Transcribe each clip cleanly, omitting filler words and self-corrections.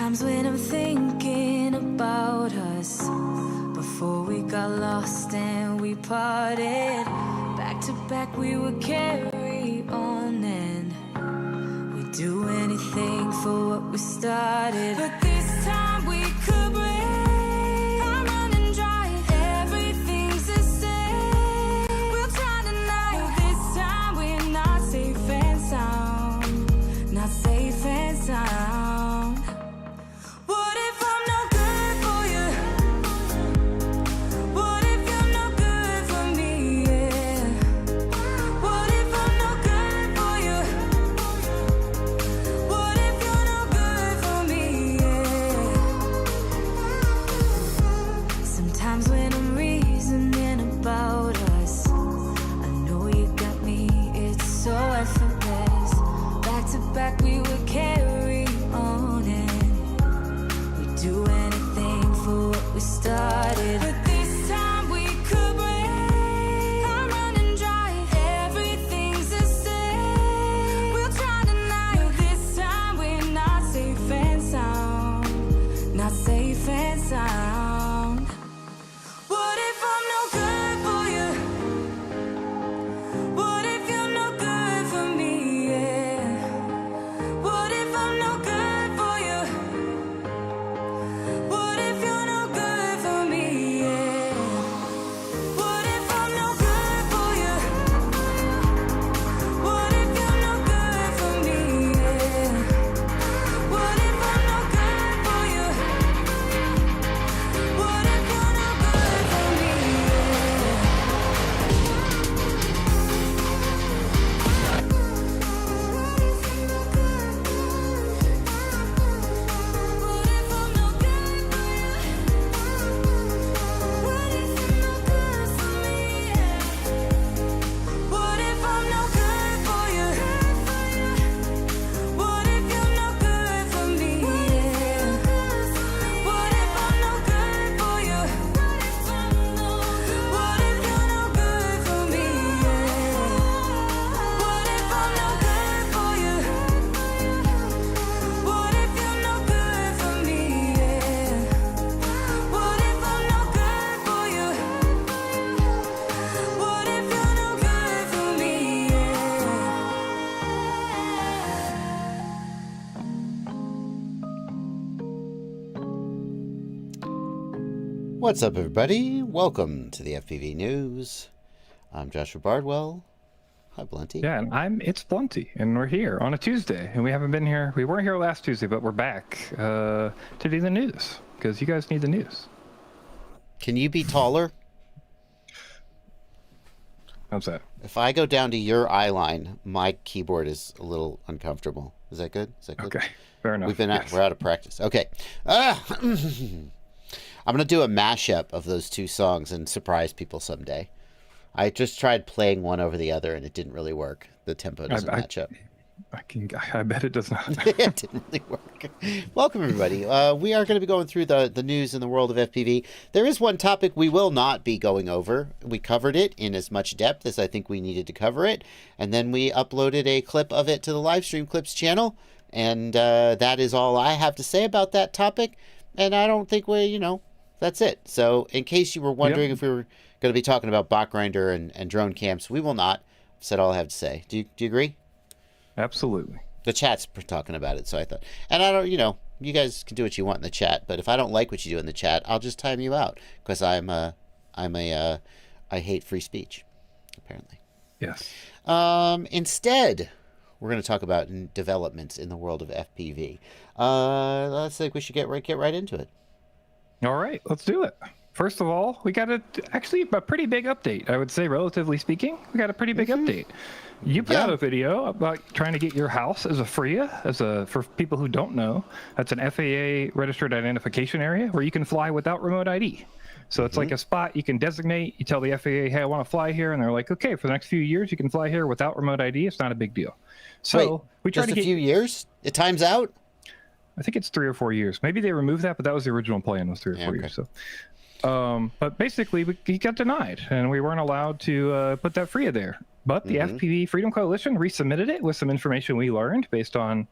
Sometimes when I'm thinking about us, before we got lost and we parted, back to back we would carry on and we'd do anything for what we started. But this time we could break. I'm running dry, everything's the same. We'll try tonight. This time we're not safe and sound, not safe and sound. Back we would carry on and we'd do anything for what we started. But this time we could break. I'm running dry, everything's the same. We'll try tonight. This time we're not safe and sound, not safe and sound. What if I'm no good for you? What if you're no good for me? Yeah. What if I'm no good for you? What if you're no good for me? Yeah. What if I'm no good for you? What if you're no good for me? Yeah. What if I'm no good for you? What if you're no good for me? What if I'm no good for you? What if I'm no good for you? What if you're no good for me? What if I'm no good for you? What if you're no good for me? What if I'm no good for you? What if you're no good for me? What if I'm no good for you? What if you're no good for me? What's up, everybody? Welcome to the FPV News. I'm Joshua Bardwell. Hi, Blunty. Yeah, and I'm ItsBlunty, and we're here on a Tuesday, and we haven't been here. We weren't here last Tuesday, but we're back to do the news because you guys need the news. Can you be taller? How's that? If I go down to your eye line, my keyboard is a little uncomfortable. Is that good? Is that good? Okay, fair enough. We're out of practice. Okay. I'm going to do a mashup of those two songs and surprise people someday. I just tried playing one over the other, and it didn't really work. The tempo doesn't match up. I bet it does not. It didn't really work. Welcome, everybody. We are going to be going through the news in the world of FPV. There is one topic we will not be going over. We covered it in as much depth as I think we needed to cover it, and then we uploaded a clip of it to the Livestream Clips channel, and that is all I have to say about that topic, and I don't think that's it. So in case you were wondering if we were going to be talking about bot grinder and drone camps, we will not. I've said all I have to say. Do you agree? Absolutely. The chat's talking about it, so I thought. And I don't, you guys can do what you want in the chat, but if I don't like what you do in the chat, I'll just time you out because I hate free speech, apparently. Yes. Instead, we're going to talk about developments in the world of FPV. Let's think we should get right into it. All right, let's do it. First of all, we got actually a pretty big update. I would say, relatively speaking, we got a pretty big update. You put out a video about trying to get your house as a FRIA, for people who don't know, that's an FAA registered identification area where you can fly without remote ID. So it's like a spot you can designate. You tell the FAA, hey, I want to fly here. And they're like, okay, for the next few years, you can fly here without remote ID. It's not a big deal. So we tried just a few years? It times out? I think it's 3 or 4 years. Maybe they removed that, but that was the original plan, was 3 or 4 years. So, but basically, he got denied, and we weren't allowed to put that FRIA there. But the FPV Freedom Coalition resubmitted it with some information we learned based on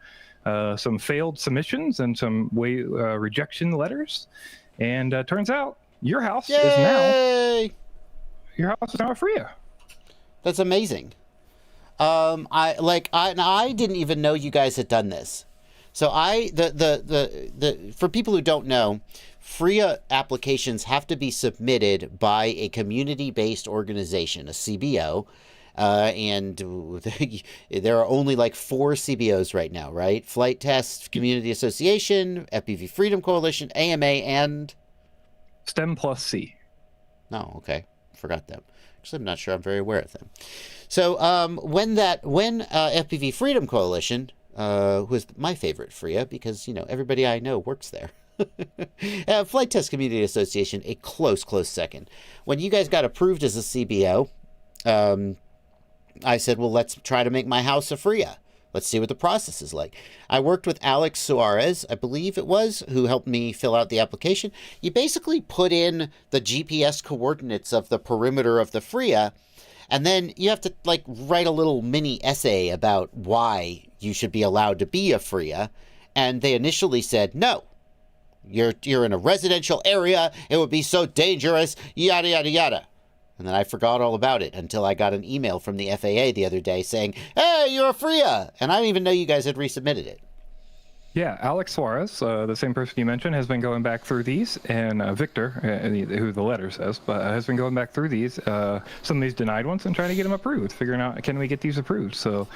some failed submissions and some rejection letters. And turns out your house is now a FRIA. That's amazing. I didn't even know you guys had done this. So for people who don't know, FRIA applications have to be submitted by a community-based organization, a CBO, and there are only like 4 CBOs right now, right? Flight Test Community Association, FPV Freedom Coalition, AMA, and STEM plus C. Oh, okay. Forgot them. Actually, I'm not sure I'm very aware of them. So when FPV Freedom Coalition, who is my favorite FRIA because, everybody I know works there. Flight Test Community Association, a close second. When you guys got approved as a CBO, I said, well, let's try to make my house a FRIA. Let's see what the process is like. I worked with Alex Suarez, I believe it was, who helped me fill out the application. You basically put in the GPS coordinates of the perimeter of the FRIA, and then you have to write a little mini essay about why you should be allowed to be a FRIA. And they initially said, no, you're in a residential area. It would be so dangerous, yada, yada, yada. And then I forgot all about it until I got an email from the FAA the other day saying, hey, you're a FRIA. And I didn't even know you guys had resubmitted it. Yeah, Alex Suarez, the same person you mentioned, has been going back through these, and Victor, who the letter says, but has been going back through these, some of these denied ones, and trying to get them approved, figuring out, can we get these approved? So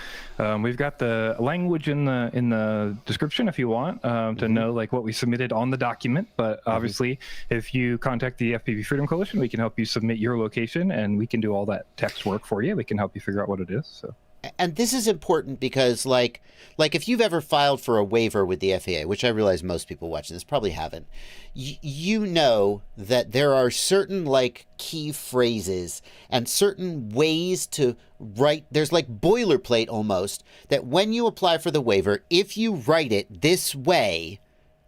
we've got the language in the description if you want to know what we submitted on the document, but obviously if you contact the FPV Freedom Coalition, we can help you submit your location, and we can do all that text work for you. We can help you figure out what it is. So. And this is important because, like if you've ever filed for a waiver with the FAA, which I realize most people watching this probably haven't, you know that there are certain, key phrases and certain ways to write. There's boilerplate almost that when you apply for the waiver, if you write it this way,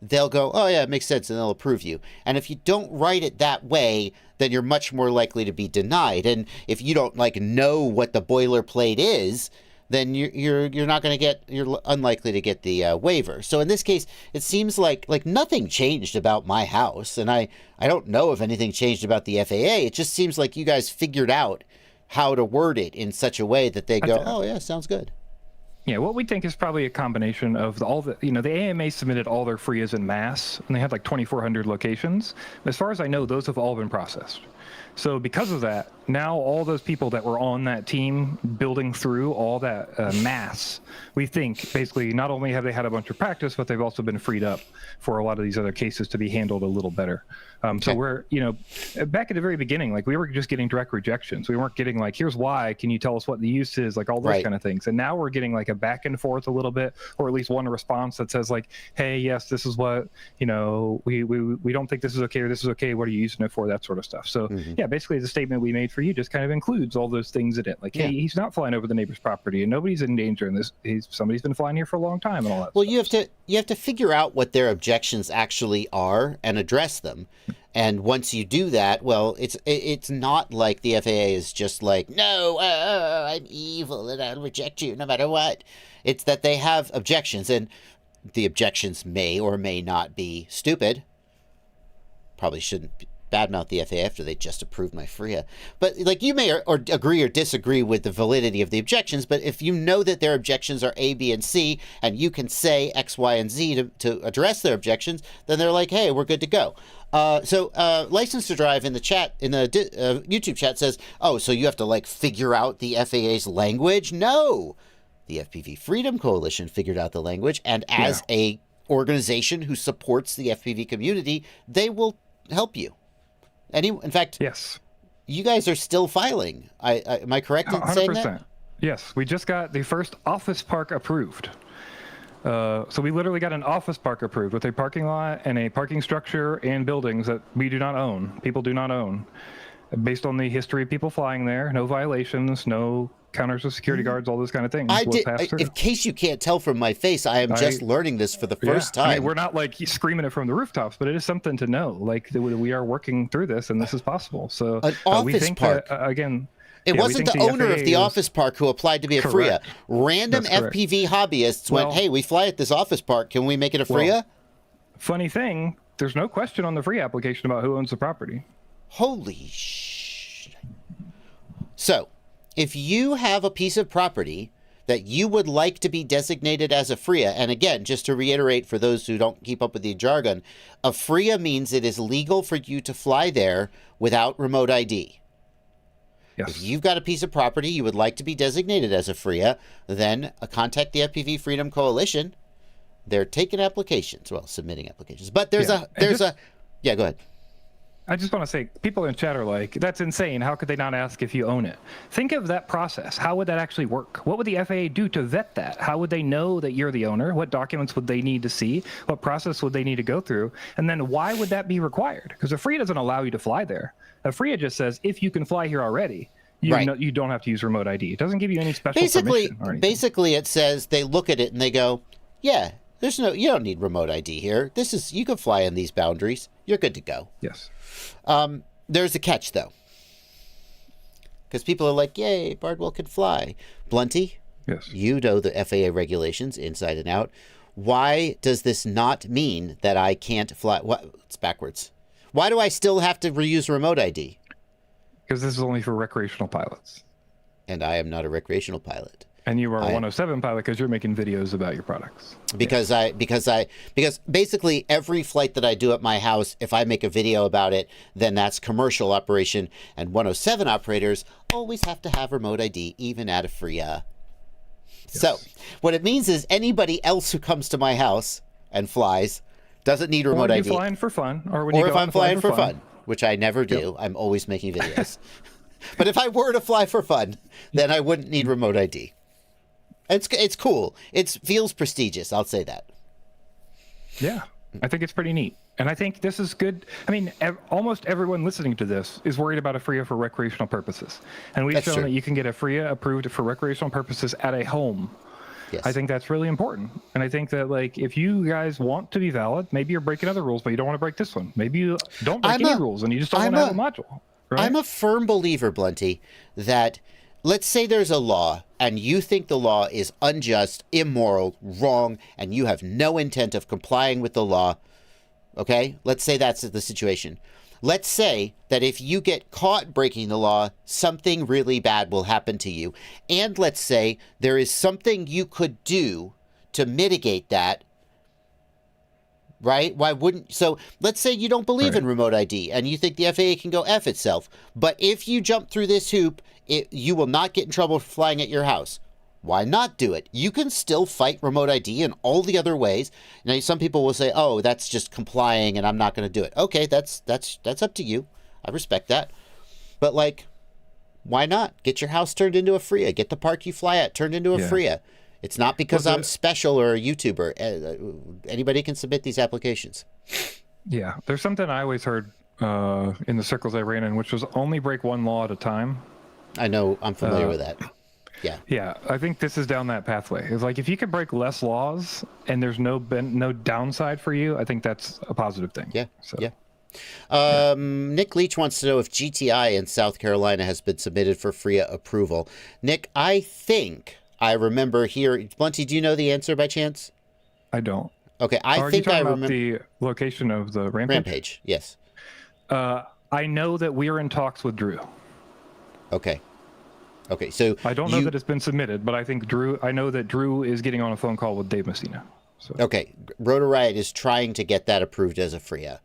they'll go, oh, yeah, it makes sense, and they'll approve you. And if you don't write it that way, then you're much more likely to be denied. And if you don't know what the boilerplate is, then you're unlikely to get the waiver. So in this case, it seems like nothing changed about my house, and I don't know if anything changed about the FAA. It just seems like you guys figured out how to word it in such a way that they go, oh yeah, sounds good. Yeah, what we think is probably a combination of the AMA submitted all their FRIAs in mass, and they had 2,400 locations. As far as I know, those have all been processed. So because of that, now all those people that were on that team building through all that mass, we think basically not only have they had a bunch of practice, but they've also been freed up for a lot of these other cases to be handled a little better. So we're, back at the very beginning, we were just getting direct rejections. We weren't getting here's why, can you tell us what the use is, all those kind of things. And now we're getting a back and forth a little bit, or at least one response that says hey, yes, this is what, we don't think this is okay, or this is okay, what are you using it for, that sort of stuff. So yeah, basically the statement we made for you just kind of includes all those things in it. Hey, he's not flying over the neighbor's property, and nobody's in danger, and somebody's been flying here for a long time, and all that. Well, stuff. You have to figure out what their objections actually are and address them. And once you do that, well, it's not like the FAA is just no, I'm evil and I'll reject you no matter what. It's that they have objections, and the objections may or may not be stupid. Probably shouldn't badmouth the FAA after they just approved my FRIA. But you may or agree or disagree with the validity of the objections, but if you know that their objections are A, B, and C, and you can say X, Y, and Z to address their objections, then they're hey, we're good to go. So License to Drive in the chat, in the YouTube chat says, oh, so you have to figure out the FAA's language? No! The FPV Freedom Coalition figured out the language, and as a organization who supports the FPV community, they will help you. In fact, yes, you guys are still filing. Am I correct in saying that? Yes, we just got the first office park approved. So we literally got an office park approved with a parking lot and a parking structure and buildings that we do not own. People do not own. Based on the history of people flying there, no violations, no counters with security guards, all those kind of things. In case you can't tell from my face, I am just learning this for the first time. We're not screaming it from the rooftops, but it is something to know. We are working through this, and this is possible. So an office we think park. again, It Yeah, we wasn't think the the owner of FAA the is- office park who applied to be a FRIA. Correct. Random That's correct. FPV hobbyists went, Well- hey, we fly at this office park. Can we make it a Well- FRIA? Funny thing, there's no question on the free application about who owns the property. Holy sh! So, if you have a piece of property that you would like to be designated as a FRIA, and again, just to reiterate for those who don't keep up with the jargon, a FRIA means it is legal for you to fly there without remote ID. Yes. If you've got a piece of property you would like to be designated as a FRIA, then contact the FPV Freedom Coalition. They're taking applications, well, submitting applications. But there's Yeah. yeah, go ahead. I just want to say, people in chat are like, that's insane. How could they not ask if you own it? Think of that process. How would that actually work? What would the FAA do to vet that? How would they know that you're the owner? What documents would they need to see? What process would they need to go through? And then why would that be required? Because a FRIA doesn't allow you to fly there. A FRIA just says, if you can fly here already, you don't have to use remote ID. It doesn't give you any special permission or anything. Basically, it says they look at it and they go, yeah, you don't need remote ID here. You can fly in these boundaries. You're good to go. Yes. There's a catch, though. Because people are like, yay, Bardwell can fly. Blunty, Yes. you know the FAA regulations inside and out. Why does this not mean that I can't fly? It's backwards. Why do I still have to reuse remote ID? Because this is only for recreational pilots. And I am not a recreational pilot. And you are a 107 pilot because you're making videos about your products. Because basically every flight that I do at my house, if I make a video about it, then that's commercial operation. And 107 operators always have to have remote ID, even at a FRIA. Yes. So what it means is anybody else who comes to my house and flies doesn't need remote ID. Or you're flying for fun. Or if I'm flying for fun, which I never do. Yep. I'm always making videos. But if I were to fly for fun, then I wouldn't need remote ID. It's cool. It feels prestigious. I'll say that. Yeah, I think it's pretty neat. And I think this is good. I mean, almost everyone listening to this is worried about a FRIA for recreational purposes. And we've shown that you can get a FRIA approved for recreational purposes at a home. Yes. I think that's really important. And I think that, like, if you guys want to be valid, maybe you're breaking other rules, but you don't want to break this one. Maybe you don't break any rules and you just don't want to have a module. Right? I'm a firm believer, Blunty, that let's say there's a law and you think the law is unjust, immoral, wrong, and you have no intent of complying with the law. Okay? Let's say that's the situation. Let's say that if you get caught breaking the law, something really bad will happen to you. And let's say there is something you could do to mitigate that. Right? Why wouldn't... So let's say you don't believe in remote ID and you think the FAA can go F itself. But if you jump through this hoop, you will not get in trouble for flying at your house. Why not do it? You can still fight remote ID in all the other ways. Now, some people will say, oh, that's just complying and I'm not going to do it. Okay, that's up to you. I respect that. But, like, why not? Get your house turned into a FRIA. Get the park you fly at turned into a FRIA. It's not because I'm special or a YouTuber. Anybody can submit these applications. Yeah, there's something I always heard in the circles I ran in, which was only break one law at a time. I know. I'm familiar with that. Yeah. Yeah, I think this is down that pathway. It's like if you can break less laws and there's no downside for you, I think that's a positive thing. Yeah. So. Yeah. Nick Leach wants to know if GTI in South Carolina has been submitted for FRIA approval. Nick, I think I remember here. Blunty, do you know the answer by chance? I don't. Okay, I think I remember the location of the rampage. Rampage, yes. I know that we are in talks with Drew. Okay. Okay, so I don't know that it's been submitted, but I know that Drew is getting on a phone call with Dave Messina. So. Okay, Rotor Riot is trying to get that approved as a FRIA.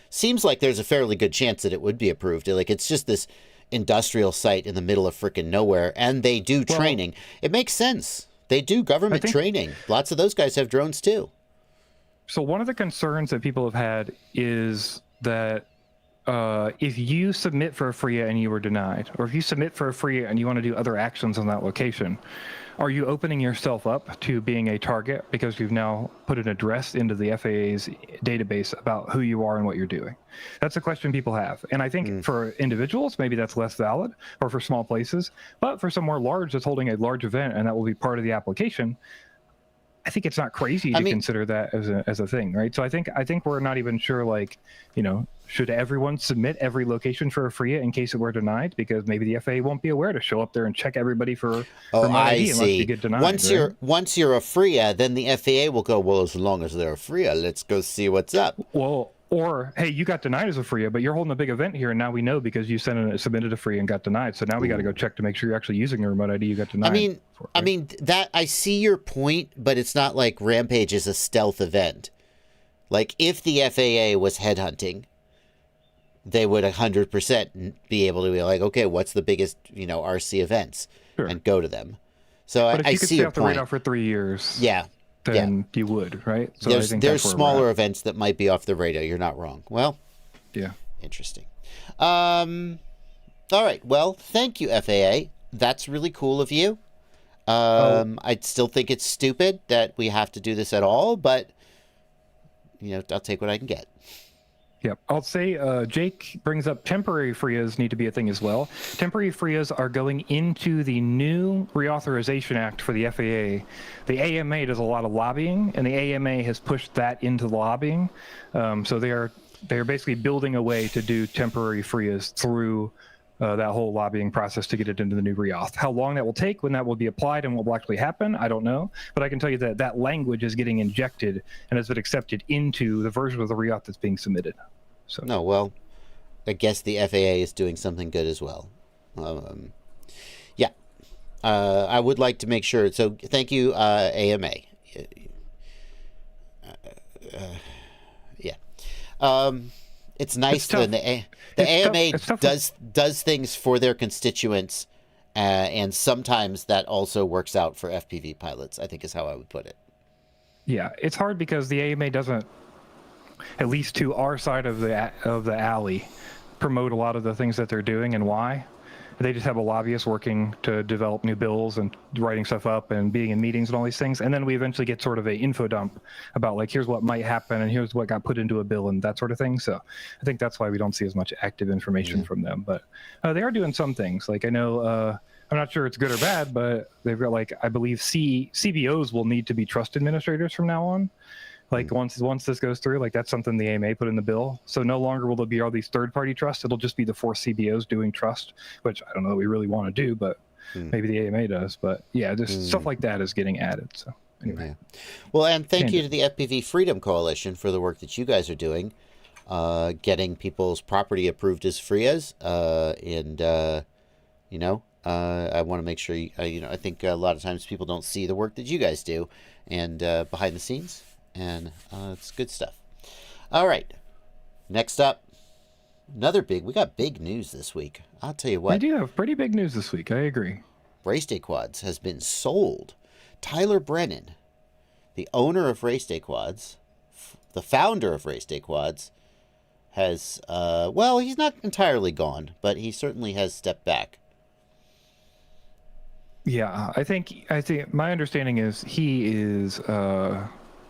Seems like there's a fairly good chance that it would be approved. Like, it's just this industrial site in the middle of frickin' nowhere, and they do training. It makes sense. They do government training. Lots of those guys have drones too. So one of the concerns that people have had is that if you submit for a FRIA and you were denied, or if you submit for a FRIA and you want to do other actions on that location, are you opening yourself up to being a target because you've now put an address into the FAA's database about who you are and what you're doing? That's a question people have. And I think for individuals, maybe that's less valid, or for small places. But for somewhere large that's holding a large event and that will be part of the application, I think it's not crazy to consider that as a thing, right? So I think we're not even sure, like, should everyone submit every location for a FRIA in case it were denied? Because maybe the FAA won't be aware to show up there and check everybody for remote ID unless you get denied. Once you're a FRIA, then the FAA will go, well, as long as they're a FRIA, let's go see what's up. Well, or, hey, you got denied as a FRIA, but you're holding a big event here, and now we know because you submitted a FRIA and got denied. So now we got to go check to make sure you're actually using a remote ID you got denied. I mean that I see your point, but it's not like Rampage is a stealth event. Like, if the FAA was headhunting, they would 100% be able to be like, okay, what's the biggest, RC events, and go to them. So but I see your point. If you could stay off the radar for 3 years, then you would, right? So there's smaller events that might be off the radar. You're not wrong. Well, yeah, interesting. All right. Well, thank you, FAA. That's really cool of you. I still think it's stupid that we have to do this at all, but I'll take what I can get. Yep. I'll say Jake brings up temporary FRIAs need to be a thing as well. Temporary FRIAs are going into the new Reauthorization Act for the FAA. The AMA does a lot of lobbying, and the AMA has pushed that into the lobbying. So they are basically building a way to do temporary FRIAs through that whole lobbying process to get it into the new Reauth. How long that will take, when that will be applied, and what will actually happen, I don't know. But I can tell you that that language is getting injected and has been accepted into the version of the Reauth that's being submitted. So. No, well, I guess the FAA is doing something good as well. I would like to make sure. So thank you, AMA. It's nice when the AMA does things for their constituents, and sometimes that also works out for FPV pilots, I think is how I would put it. Yeah, it's hard because the AMA doesn't, at least to our side of the alley, promote a lot of the things that they're doing and why. They just have a lobbyist working to develop new bills and writing stuff up and being in meetings and all these things. And then we eventually get sort of a info dump about, like, here's what might happen and here's what got put into a bill and that sort of thing. So I think that's why we don't see as much active information from them. But they are doing some things. Like, I know, I'm not sure it's good or bad, but they've got, like, I believe CBOs will need to be trust administrators from now on. Like, once this goes through, like, that's something the AMA put in the bill. So no longer will there be all these third-party trusts. It'll just be the 4 CBOs doing trust, which I don't know that we really want to do, but maybe the AMA does. But yeah, just stuff like that is getting added. So anyway. Yeah. Well, and thank you to the FPV Freedom Coalition for the work that you guys are doing, getting people's property approved as FRIAs. I want to make sure, I think a lot of times people don't see the work that you guys do and behind the scenes. And it's good stuff. All right. Next up, we got big news this week. I'll tell you what. We do have pretty big news this week. I agree. RaceDayQuads has been sold. Tyler Brennan, the owner of RaceDayQuads, the founder of RaceDayQuads, has, he's not entirely gone, but he certainly has stepped back. Yeah, I think my understanding is he is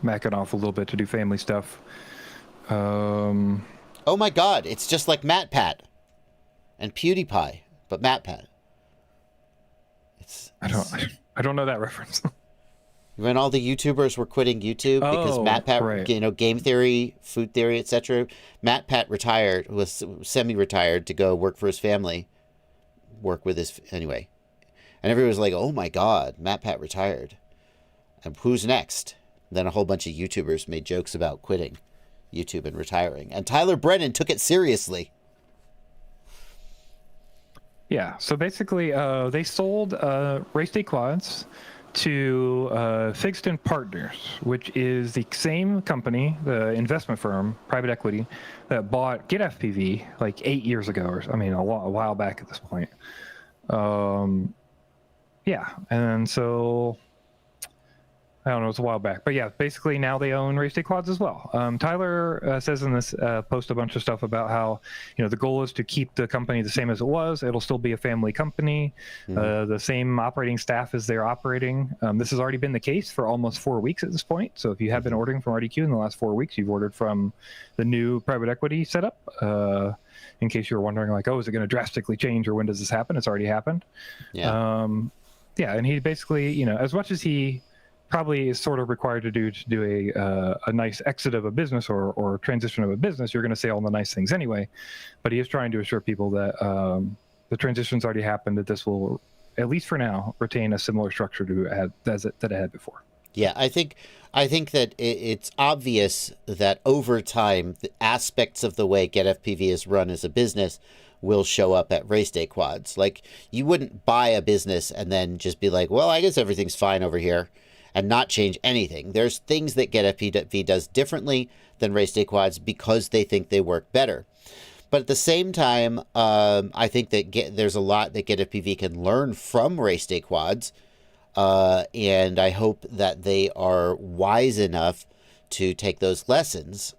backing off a little bit to do family stuff. Oh my God! It's just like MatPat and PewDiePie, but MatPat. I don't know that reference. When all the YouTubers were quitting YouTube because MatPat, right. Game Theory, Food Theory, etc. MatPat was semi-retired to go work for his family, anyway. And everyone was like, "Oh my God, MatPat retired, and who's next?" Then a whole bunch of YouTubers made jokes about quitting YouTube and retiring. And Tyler Brennan took it seriously. Yeah, so basically they sold RaceDayQuads to Figston Partners, which is the same company, the investment firm, private equity, that bought GetFPV like 8 years ago, a while back at this point. And so I don't know, it was a while back, but yeah, basically now they own RaceDayQuads as well. Tyler says in this post a bunch of stuff about how, the goal is to keep the company the same as it was. It'll still be a family company. The same operating staff as they're operating. This has already been the case for almost 4 weeks at this point. So if you have been ordering from RDQ in the last 4 weeks, you've ordered from the new private equity setup. In case you were wondering, like, is it going to drastically change or when does this happen? It's already happened. Yeah. And he basically, as much as he probably is sort of required to do a nice exit of a business or transition of a business, you're going to say all the nice things anyway. But he is trying to assure people that the transition's already happened, that this will, at least for now, retain a similar structure that it had before. Yeah, I think that it's obvious that over time, the aspects of the way GetFPV is run as a business will show up at RaceDayQuads. Like, you wouldn't buy a business and then just be like, well, I guess everything's fine over here, and not change anything. There's things that GetFPV does differently than RaceDayQuads because they think they work better. But at the same time, I think that there's a lot that GetFPV can learn from RaceDayQuads, and I hope that they are wise enough to take those lessons.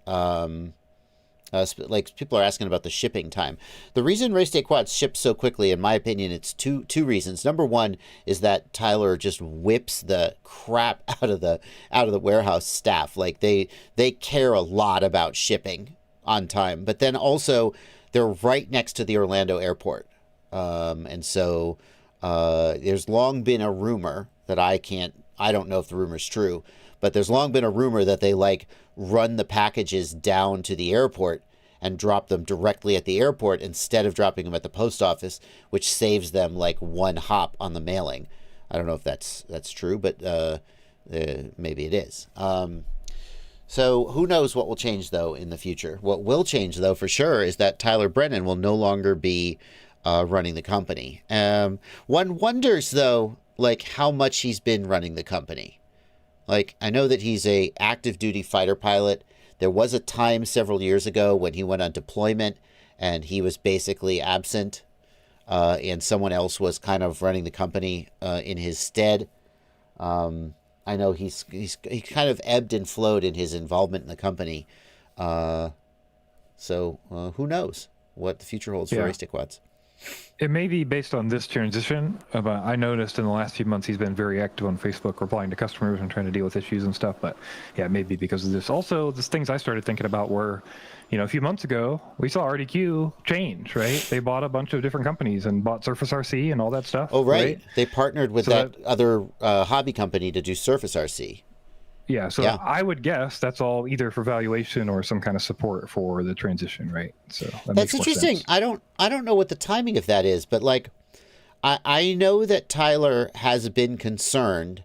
Like, people are asking about the shipping time. The reason RaceDayQuads ships so quickly, in my opinion, it's two reasons. Number one is that Tyler just whips the crap out of the warehouse staff. Like, they care a lot about shipping on time. But then also, they're right next to the Orlando airport. And so there's long been a rumor that I don't know if the rumor's true, but there's long been a rumor that they run the packages down to the airport and drop them directly at the airport instead of dropping them at the post office, which saves them one hop on the mailing. I don't know if that's true, but maybe it is. So who knows what will change, though, in the future. What will change, though, for sure, is that Tyler Brennan will no longer be running the company. One wonders, though, how much he's been running the company. I know that he's a active duty fighter pilot. There was a time several years ago when he went on deployment and he was basically absent, and someone else was kind of running the company in his stead. I know he kind of ebbed and flowed in his involvement in the company. So who knows what the future holds for RaceDayQuads. It may be based on this transition, but I noticed in the last few months he's been very active on Facebook, replying to customers and trying to deal with issues and stuff. But yeah, it may be because of this. Also, the things I started thinking about were, a few months ago, we saw RDQ change, right? They bought a bunch of different companies and bought Surface RC and all that stuff. Oh, right. They partnered with that other hobby company to do Surface RC. Yeah, so I would guess that's all either for valuation or some kind of support for the transition, right? So that's interesting. I don't know what the timing of that is, but I know that Tyler has been concerned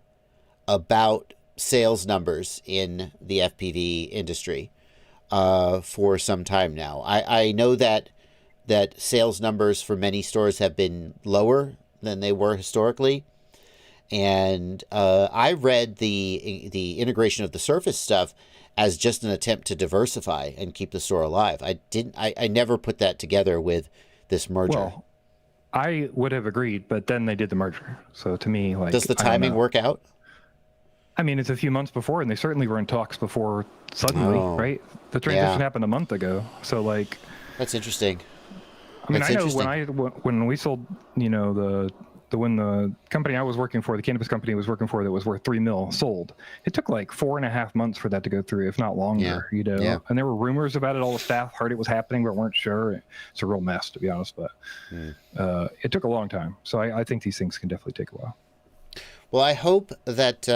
about sales numbers in the FPV industry for some time now. I know that sales numbers for many stores have been lower than they were historically. And I read the integration of the Surface stuff as just an attempt to diversify and keep the store alive. I never put that together with this merger. Well, I would have agreed, but then they did the merger. So to me, does the timing work out? I mean, it's a few months before, and they certainly were in talks before suddenly, right? The transition happened a month ago. So that's interesting. I mean, I know when we sold, when the company I was working for, the cannabis company I was working for that was worth $3 million sold, it took 4.5 months for that to go through, if not longer, And there were rumors about it. All the staff heard it was happening, but weren't sure. It's a real mess, to be honest, but it took a long time. So I think these things can definitely take a while. Well, I hope that,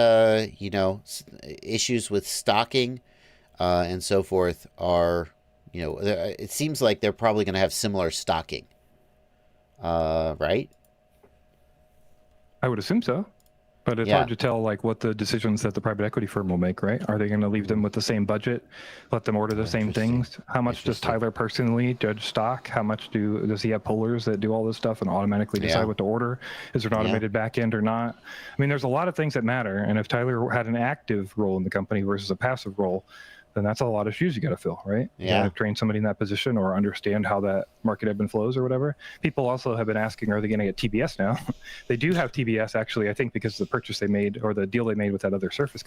issues with stocking and so forth are, it seems like they're probably going to have similar stocking, right? I would assume so, but it's hard to tell what the decisions that the private equity firm will make, right? Are they going to leave them with the same budget, let them order the same things? How much does Tyler personally judge stock? How much does he have pullers that do all this stuff and automatically decide what to order? Is there an automated back end or not? I mean, there's a lot of things that matter, and if Tyler had an active role in the company versus a passive role, then that's a lot of shoes you got to fill, right? You got to train somebody in that position or understand how that market ebb and flows or whatever. People also have been asking, are they going to get TBS now? They do have TBS, actually, I think, because of the purchase they made or the deal they made with that other Surface.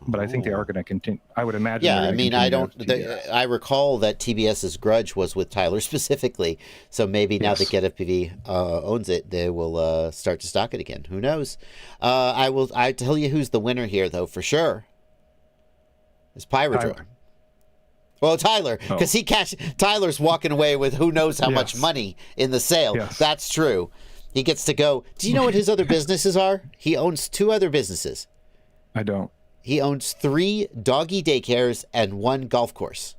But I think they are going to continue. I would imagine. Yeah, I mean, I recall that TBS's grudge was with Tyler specifically. So maybe now that GetFPV owns it, they will start to stock it again. Who knows? I tell you who's the winner here, though, for sure. It's PhillyDrone. Well, Tyler, because Tyler's walking away with who knows how much money in the sale. Yes. That's true. He gets to go. Do you know what his other businesses are? He owns 2 other businesses. I don't. He owns 3 doggy daycares and 1 golf course.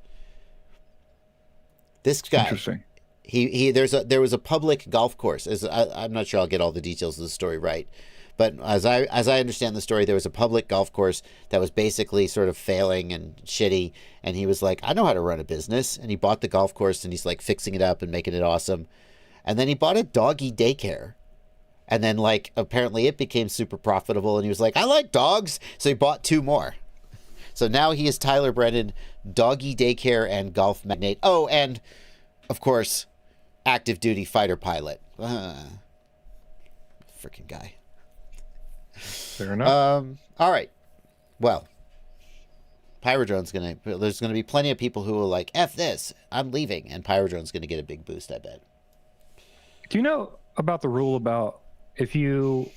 This guy. Interesting. There was a public golf course. I'm not sure I'll get all the details of the story right, but as I understand the story, there was a public golf course that was basically sort of failing and shitty, and he was like, I know how to run a business, and he bought the golf course and he's like fixing it up and making it awesome, and then he bought a doggy daycare, and then like apparently it became super profitable, and he was like, I like dogs, so he bought 2 more. So now he is Tyler Brennan, doggy daycare and golf magnate. Oh, and of course, active duty fighter pilot. Freaking guy. Fair enough. All right. Well, Pyrodrone's there's gonna be plenty of people who will like, F this, I'm leaving, and Pyrodrone's gonna get a big boost, I bet. Do you know about the rule about if you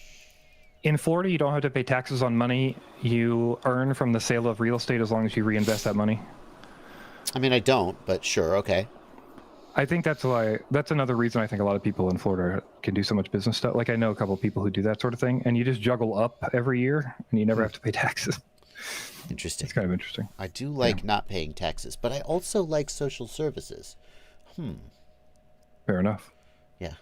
in Florida you don't have to pay taxes on money you earn from the sale of real estate as long as you reinvest that money? I mean, I don't, but sure, okay. I think that's another reason I think a lot of people in Florida can do so much business stuff. Like I know a couple of people who do that sort of thing, and you just juggle up every year and you never have to pay taxes. Interesting. It's kind of interesting. I do like not paying taxes, but I also like social services. Fair enough. Yeah.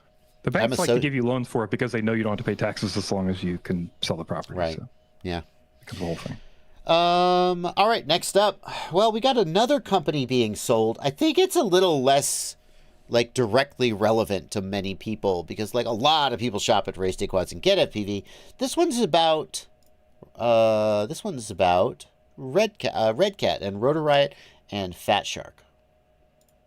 The banks like to give you loans for it because they know you don't have to pay taxes as long as you can sell the property. Right. So Yeah. it's the whole thing. All right, next up. Well, we got another company being sold. I think it's a little less like directly relevant to many people because like a lot of people shop at RaceDayQuads and GetFPV. This one's about Red Cat and Rotor Riot and Fatshark.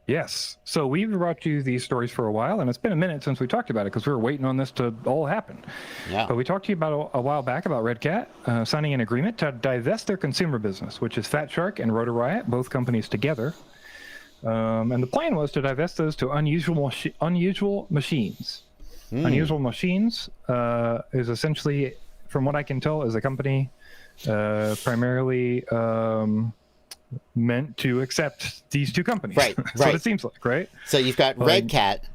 Yes. So we've brought you these stories for a while, and it's been a minute since we talked about it because we were waiting on this to all happen. Yeah. But we talked to you about a while back about Red Cat signing an agreement to divest their consumer business, which is Fatshark and Rotor Riot, both companies together. And the plan was to divest those to unusual machines. Unusual Machines is essentially, from what I can tell, is a company primarily meant to accept these 2 companies. Right, That's right. what it seems like, right? So you've got Red Cat,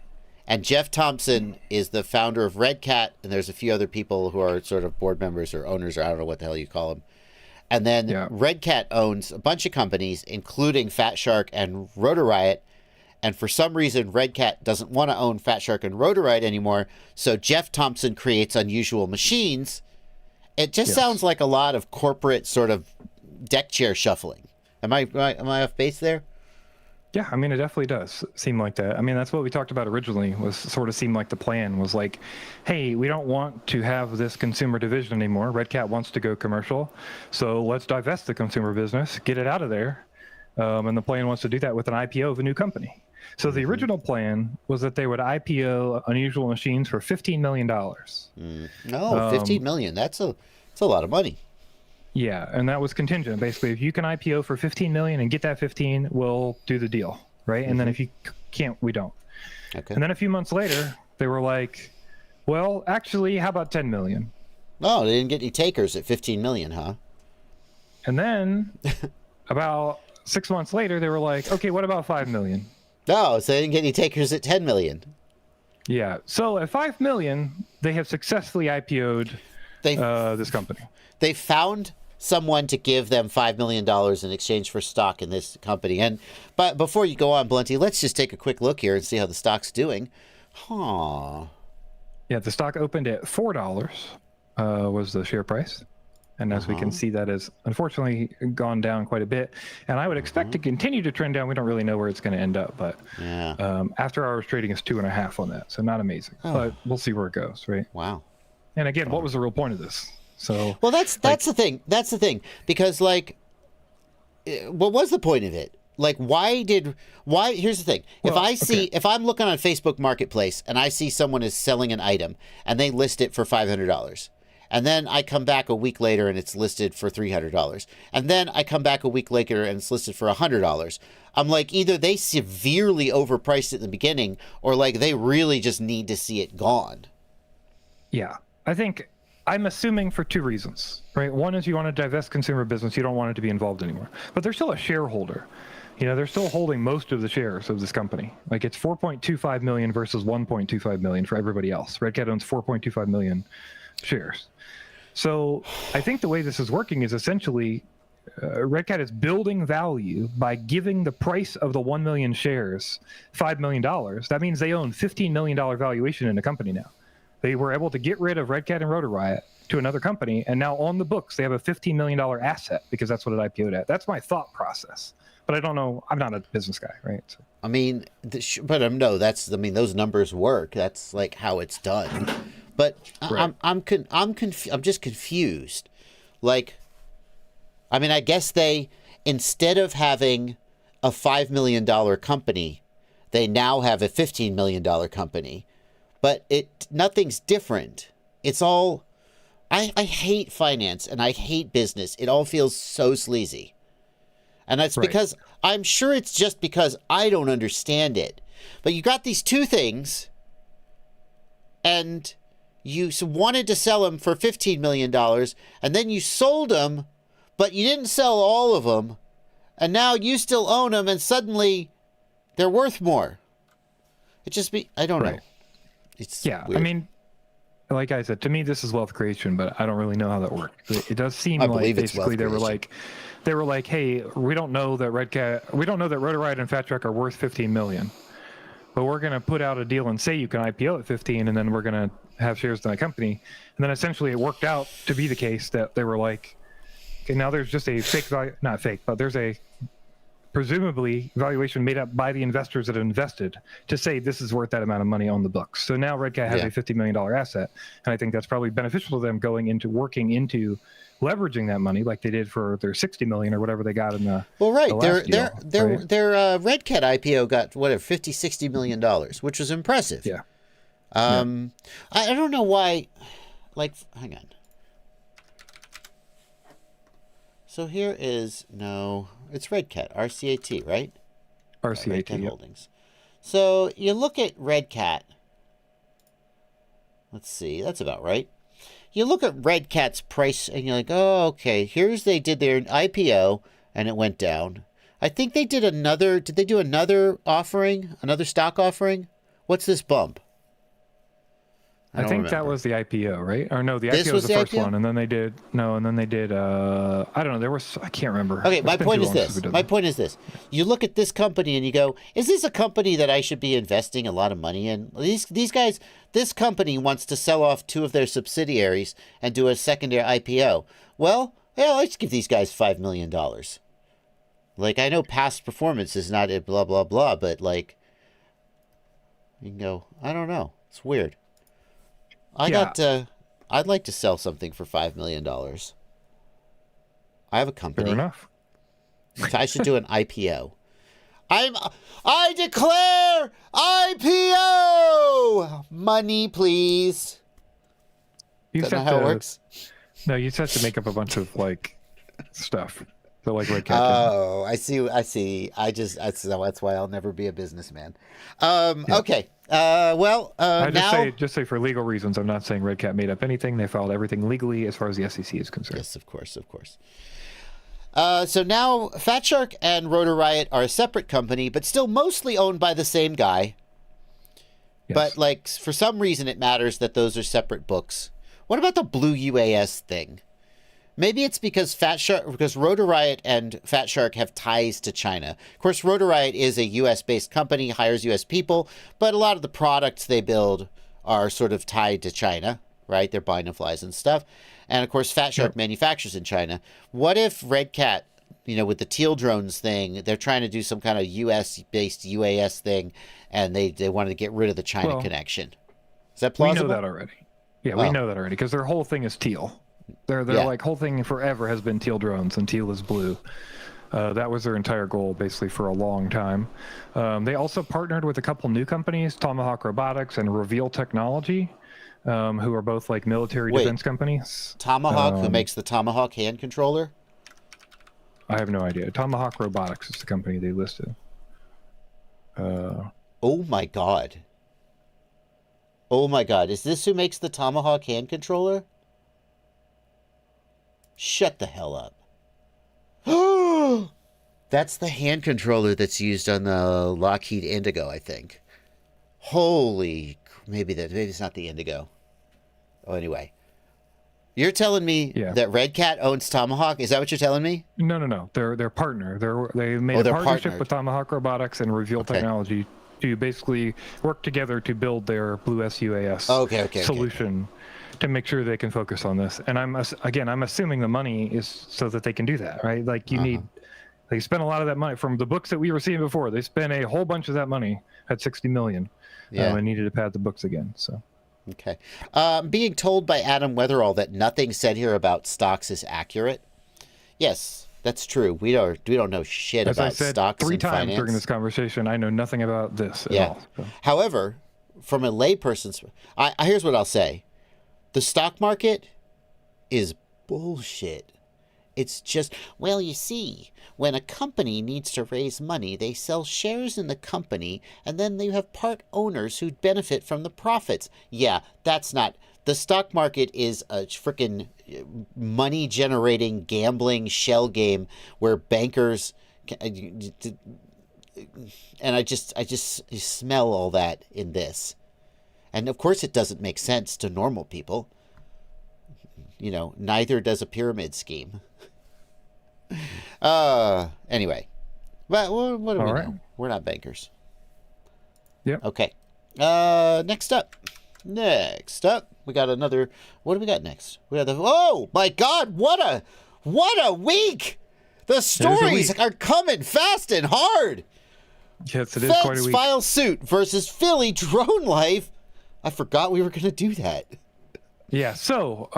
and Jeff Thompson is the founder of Red Cat, and there's a few other people who are sort of board members or owners, or I don't know what the hell you call them. And then Red Cat owns a bunch of companies, including Fatshark and Rotor Riot. And for some reason, Red Cat doesn't want to own Fatshark and Rotor Riot anymore. So Jeff Thompson creates Unusual Machines. It just sounds like a lot of corporate sort of deck chair shuffling. Am I off base there? Yeah, I mean, it definitely does seem like that. I mean, that's what we talked about originally, was sort of seemed like the plan was like, hey, we don't want to have this consumer division anymore. Red Cat wants to go commercial. So let's divest the consumer business, get it out of there. And the plan was to do that with an IPO of a new company. So the original plan was that they would IPO Unusual Machines for $15 million. No, $15 million. That's a lot of money. Yeah, and that was contingent. Basically, if you can IPO for $15 million and get that 15, we'll do the deal, right? And then if you can't, we don't. Okay. And then a few months later, they were like, well, actually, how about 10 million? Oh, they didn't get any takers at 15 million, huh? And then about 6 months later, they were like, okay, what about 5 million? No, so they didn't get any takers at 10 million. Yeah. So at 5 million, they have successfully IPO'd this company. They found someone to give them $5 million in exchange for stock in this company. But before you go on, Blunty, let's just take a quick look here and see how the stock's doing. Huh. Yeah, the stock opened at $4 was the share price. And as we can see, that has unfortunately gone down quite a bit. And I would expect to continue to trend down. We don't really know where it's going to end up. But after hours trading is 2.5 on that. So not amazing. But we'll see where it goes, right? Wow. And again, what was the real point of this? So well, that's the thing. That's the thing. Because, like, what was the point of it? Like, why? Here's the thing. Well, if I'm looking on Facebook Marketplace and I see someone is selling an item and they list it for $500, and then I come back a week later and it's listed for $300, and then I come back a week later and it's listed for $100, I'm like, either they severely overpriced it in the beginning, or like they really just need to see it gone. Yeah, I'm assuming for 2 reasons, right? One is you want to divest consumer business. You don't want it to be involved anymore. But they're still a shareholder. You know, they're still holding most of the shares of this company. Like, it's 4.25 million versus 1.25 million for everybody else. Red Cat owns 4.25 million shares. So I think the way this is working is essentially Red Cat is building value by giving the price of the 1 million shares $5 million. That means they own $15 million valuation in the company now. They were able to get rid of Red Cat and Rotor Riot to another company, and now on the books they have a $15 million asset because that's what it IPO'd at. That's my thought process. But I don't know. I'm not a business guy, right? So. I mean, but no, that's. I mean, those numbers work. That's like how it's done. But Right. I'm just confused. Like, I mean, I guess they, instead of having a $5 million company, they now have a $15 million company. But nothing's different. It's all. I hate finance and I hate business. It all feels so sleazy. And that's Right. because I'm sure it's just because I don't understand it. But you got these two things, and you wanted to sell them for $15 million, and then you sold them, but you didn't sell all of them, and now you still own them, and suddenly they're worth more. I don't know. Right. It's Yeah, weird. I mean, like I said, to me this is wealth creation, but I don't really know how that works. It does seem I like believe it's basically wealth they were like, hey, we don't know that Rotor Riot and Fatshark are worth 15 million, but we're going to put out a deal and say you can IPO at 15, and then we're going to have shares in that company. And then essentially it worked out to be the case that they were like, okay, now there's just a fake value, not fake, but there's a presumably valuation made up by the investors that invested to say this is worth that amount of money on the books. So now Red Cat has a $50 million asset, and I think that's probably beneficial to them working into leveraging that money like they did for their 60 million or whatever they got in the right. the last deal, right? Their Red Cat IPO got whatever $50-60 million, which was impressive. Yeah. I don't know why. Like, hang on. So here is it's Red Cat, RCAT, right? Red RCAT, Cat yep. Holdings. So you look at Red Cat. Let's see, that's about right. You look at Red Cat's price, and you're like, oh, okay. They did their IPO, and it went down. I think they did another. Did they do another offering? Another stock offering? What's this bump? I think that was the IPO, right? Or no, the This IPO was was the the first IPO? one, and then they did I don't know. I can't remember. Okay, It's my been point too is long since this. we did My that. point is this. You look at this company and you go, is this a company that I should be investing a lot of money in? These guys, this company wants to sell off two of their subsidiaries and do a secondary IPO. Well, yeah, let's give these guys $5 million. Like, I know past performance is not a blah, blah, blah, but like, you can go, I don't know. It's weird. I'd like to sell something for $5 million. I have a company. Fair enough. I should do an IPO. I declare IPO! Money, please. You Is that just not have how it to- works? No, you just have to make up a bunch of like stuff. So like Red Cat. Oh, I see. That's why I'll never be a businessman. Okay. I now. just say for legal reasons, I'm not saying Red Cat made up anything. They filed everything legally as far as the SEC is concerned. Yes, of course. So now Fatshark and Rotor Riot are a separate company, but still mostly owned by the same guy. Yes. But like for some reason, it matters that those are separate books. What about the blue UAS thing? Maybe it's because Rotor Riot and Fatshark have ties to China. Of course, Rotor Riot is a U.S.-based company, hires U.S. people, but a lot of the products they build are sort of tied to China, right? They're binoculars and stuff. And, of course, Fatshark manufactures in China. What if Red Cat, with the teal drones thing, they're trying to do some kind of U.S.-based UAS thing, and they wanted to get rid of the China connection? Is that plausible? We know that already. Yeah, we know that already because their whole thing is teal. Their like whole thing forever has been teal drones, and teal is blue. That was their entire goal, basically, for a long time. They also partnered with a couple new companies, Tomahawk Robotics and Reveal Technology, who are both like military defense companies. Tomahawk, who makes the Tomahawk hand controller? I have no idea. Tomahawk Robotics is the company they listed. Oh my god. Is this who makes the Tomahawk hand controller? Shut the hell up. That's the hand controller that's used on the Lockheed Indigo, I think. Maybe it's not the Indigo. Oh, anyway. You're telling me Yeah. that Red Cat owns Tomahawk? Is that what you're telling me? No. They're partner. They made a they're partnership partnered. with Tomahawk Robotics and Reveal Okay. Technology to basically work together to build their Blue sUAS Okay. solution to make sure they can focus on this. And I'm assuming the money is so that they can do that, right? Like you need. They spent a lot of that money from the books that we were seeing before. They spent a whole bunch of that money at $60 million. Yeah. And needed to pad the books again. So. Okay. Being told by Adam Weatherall that nothing said here about stocks is accurate. Yes, that's true. We don't know shit As about I said stocks 3 and times finance. during this conversation, I know nothing about this at all. So. However, from a layperson's, here's what I'll say: the stock market is bullshit. It's just, well, you see, when a company needs to raise money, they sell shares in the company, and then you have part owners who benefit from the profits. Yeah, that's not. The stock market is a freaking money-generating gambling shell game where bankers, and I just smell all that in this. And of course it doesn't make sense to normal people. You know, neither does a pyramid scheme. Anyway, but what do we know? We're not bankers. Yep. Okay. Next up, we got another. What do we got next? We got oh my God! What a week! The stories are coming fast and hard. Yes, it is quite a Feds week. file suit versus PhillyDroneLife. I forgot we were going to do that. Yeah, so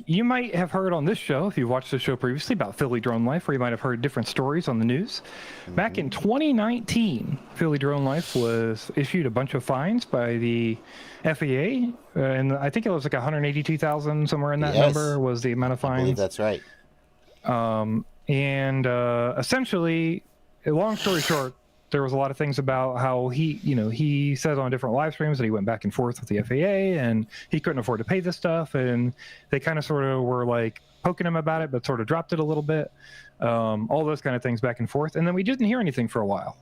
you might have heard on this show, if you watched the show previously, about PhillyDroneLife, or you might have heard different stories on the news. Back in 2019, PhillyDroneLife was issued a bunch of fines by the FAA, and I think it was like 182,000, somewhere in that number was the amount of fines. I believe that's right. Essentially, long story short, there was a lot of things about how he said on different live streams that he went back and forth with the FAA and he couldn't afford to pay this stuff, and they kind of sort of were like poking him about it, but sort of dropped it a little bit. All those kind of things back and forth, and then we didn't hear anything for a while.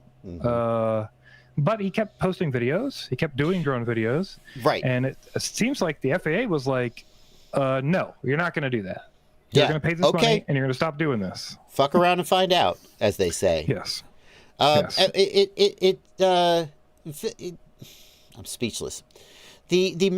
But he kept posting videos. He kept doing drone videos. Right. And it seems like the FAA was like, no, you're not going to do that. You're going to pay this money, and you're going to stop doing this. Fuck around and find out, as they say. Yes. I'm speechless. The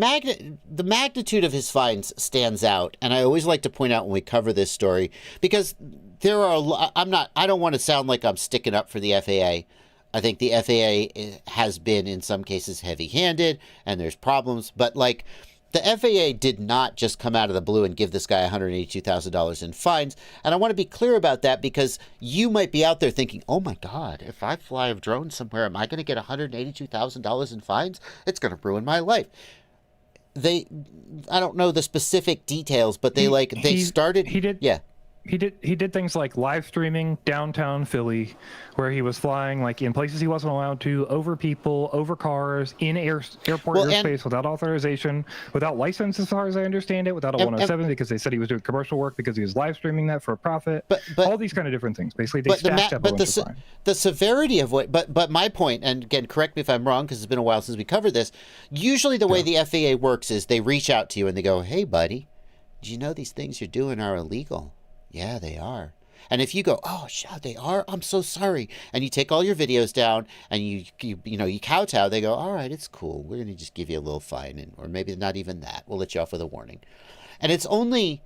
magnitude of his fines stands out, and I always like to point out when we cover this story, because there are I don't want to sound like I'm sticking up for the FAA. I think the FAA has been in some cases heavy-handed, and there's problems, but like, the FAA did not just come out of the blue and give this guy $182,000 in fines. And I want to be clear about that, because you might be out there thinking, oh my God, if I fly a drone somewhere, am I going to get $182,000 in fines? It's going to ruin my life. I don't know the specific details, but He did things like live streaming downtown Philly, where he was flying like in places he wasn't allowed to, over people, over cars, in airport airspace without authorization, without license, as far as I understand it, without a 107, because they said he was doing commercial work because he was live streaming that for a profit. But all these kind of different things. Basically, they stacked up a bunch of fines. The severity of but my point, and again, correct me if I'm wrong, because it's been a while since we covered this. Usually, the way the FAA works is they reach out to you and they go, "Hey, buddy, do you know these things you're doing are illegal?" Yeah, they are. And if you go, oh, shit, they are? I'm so sorry. And you take all your videos down and you kowtow, they go, all right, it's cool. We're going to just give you a little fine, or maybe not even that. We'll let you off with a warning. And it's only,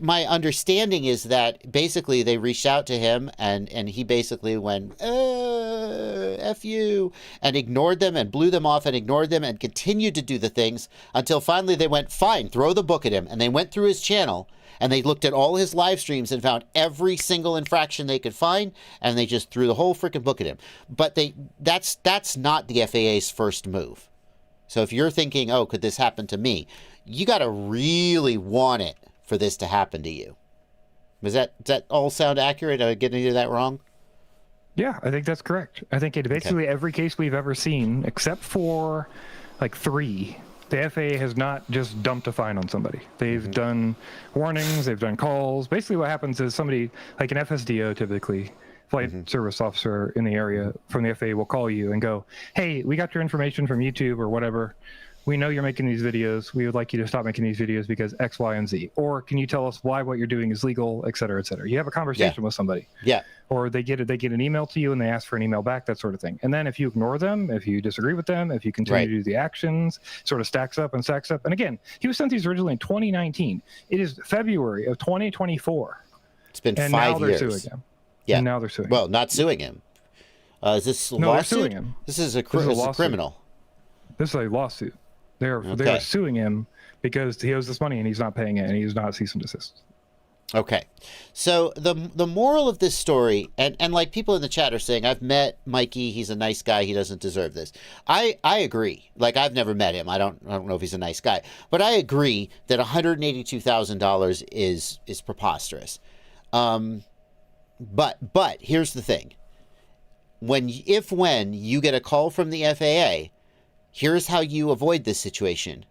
my understanding is that basically they reached out to him and he basically went, F you, and ignored them and blew them off and ignored them and continued to do the things until finally they went, fine, throw the book at him. And they went through his channel and they looked at all his live streams and found every single infraction they could find, and they just threw the whole freaking book at him. But that's not the FAA's first move. So if you're thinking, oh, could this happen to me? You got to really want it for this to happen to you. Does that all sound accurate? Am I getting any of that wrong? Yeah, I think that's correct. I think basically every case we've ever seen, except for like 3, the FAA has not just dumped a fine on somebody. They've done warnings, they've done calls. Basically what happens is somebody, like an FSDO typically, flight service officer in the area from the FAA will call you and go, hey, we got your information from YouTube or whatever. we know you're making these videos. We would like you to stop making these videos because X, Y, and Z. Or can you tell us why what you're doing is legal, et cetera, et cetera. You have a conversation with somebody. Yeah. Or they get an email to you and they ask for an email back, that sort of thing. And then if you ignore them, if you disagree with them, if you continue to do the actions, sort of stacks up and stacks up. And again, he was sent these originally in 2019. It is February of 2024. It's been and 5 years. now they're suing him. Yeah. And now they're suing him. Well, not suing him. Is this a No, they're lawsuit? suing him. This is a lawsuit. criminal. This is a lawsuit. They're suing him because he owes this money and he's not paying it and he's not cease and desist. Okay. So the moral of this story, and like people in the chat are saying, I've met Mikey, he's a nice guy, he doesn't deserve this. I agree. Like, I've never met him. I don't know if he's a nice guy. But I agree that $182,000 is preposterous. But here's the thing. When you get a call from the FAA, here's how you avoid this situation.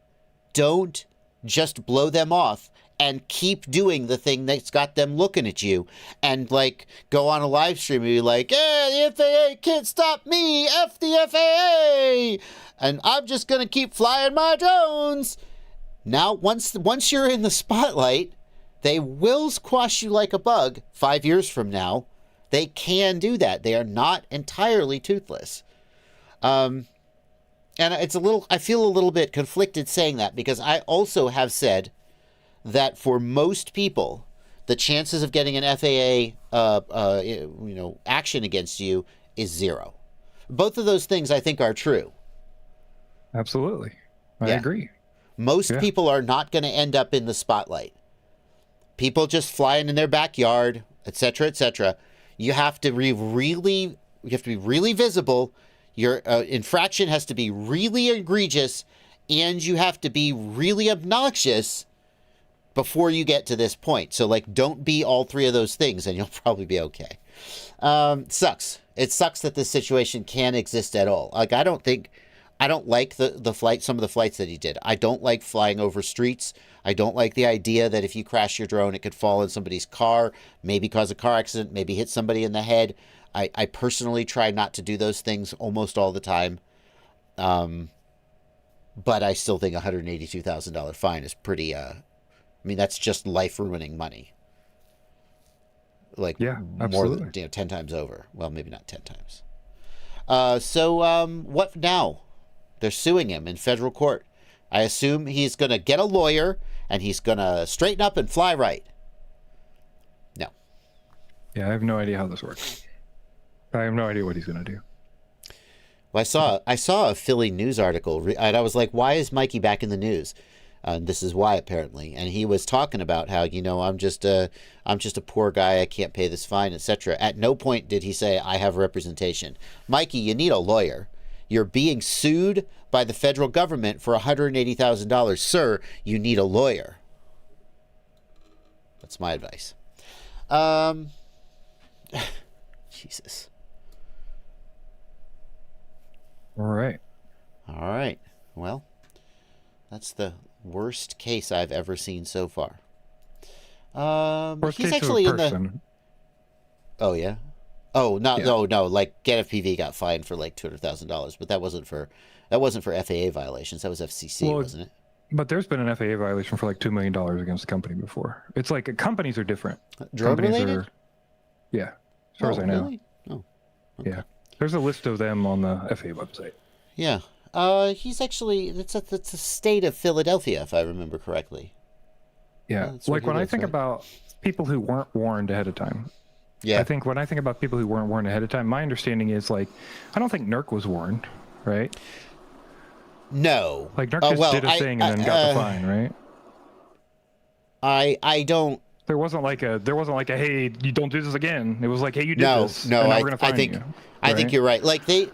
Don't just blow them off and keep doing the thing that's got them looking at you, and like go on a live stream and be like, the FAA can't stop me, F the FAA, and I'm just going to keep flying my drones. Now, once you're in the spotlight, they will squash you like a bug 5 years from now. They can do that. They are not entirely toothless. And I feel a little bit conflicted saying that, because I also have said that for most people, the chances of getting an FAA, action against you is 0. Both of those things I think are true. Absolutely. I agree. Most people are not going to end up in the spotlight. People just flying in their backyard, etc., etc. You have to be really visible. Your infraction has to be really egregious, and you have to be really obnoxious before you get to this point. So, like, don't be all three of those things, and you'll probably be okay. Sucks. It sucks that this situation can exist at all. Like, I don't like the flight, some of the flights that he did. I don't like flying over streets. I don't like the idea that if you crash your drone, it could fall in somebody's car, maybe cause a car accident, maybe hit somebody in the head. I personally try not to do those things almost all the time. But I still think $182,000 fine is pretty, that's just life-ruining money. Like, more than 10 times over. Well, maybe not 10 times. What now? They're suing him in federal court. I assume he's going to get a lawyer, and he's going to straighten up and fly right. No. Yeah, I have no idea how this works. I have no idea what he's going to do. Well, I saw a Philly news article, and I was like, why is Mikey back in the news? This is why, apparently. And he was talking about how, I'm just a poor guy, I can't pay this fine, etc. At no point did he say, I have representation. Mikey, you need a lawyer. You're being sued by the federal government for $180,000. Sir, you need a lawyer. That's my advice. Jesus. All right. Well, that's the worst case I've ever seen so far. He's actually in the... Oh, yeah? Oh, no. Like, GetFPV got fined for like $200,000, but that wasn't for FAA violations. That was FCC, wasn't it? But there's been an FAA violation for like $2 million against a company before. It's like companies are different. Drone related? Yeah, as far as I know. Really? Oh, okay. Yeah. There's a list of them on the FAA website. Yeah. He's actually, it's a state of Philadelphia, if I remember correctly. Yeah. Like when I think about people who weren't warned ahead of time. Yeah. I think when I think about people who weren't warned ahead of time, my understanding is like, I don't think NERC was warned, right? No. Like NERC just did a thing and then got the fine, right? I don't. There wasn't like a hey, you don't do this again. It was like, hey, you did this. No, and now we're gonna fine you. I think you're right. Like they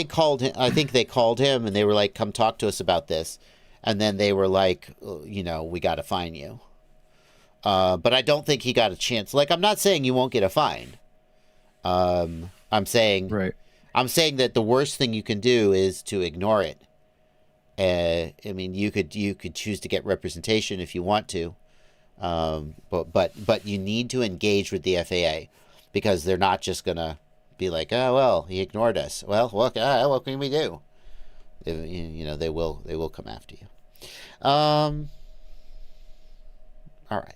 called him. I think they called him and they were like, "Come talk to us about this," and then they were like, "We got to fine you." But I don't think he got a chance. Like, I'm not saying you won't get a fine. I'm saying that the worst thing you can do is to ignore it. You could choose to get representation if you want to. But you need to engage with the FAA, because they're not just gonna be like, oh well, he ignored us. Well, what can we do? You know, they will come after you. All right.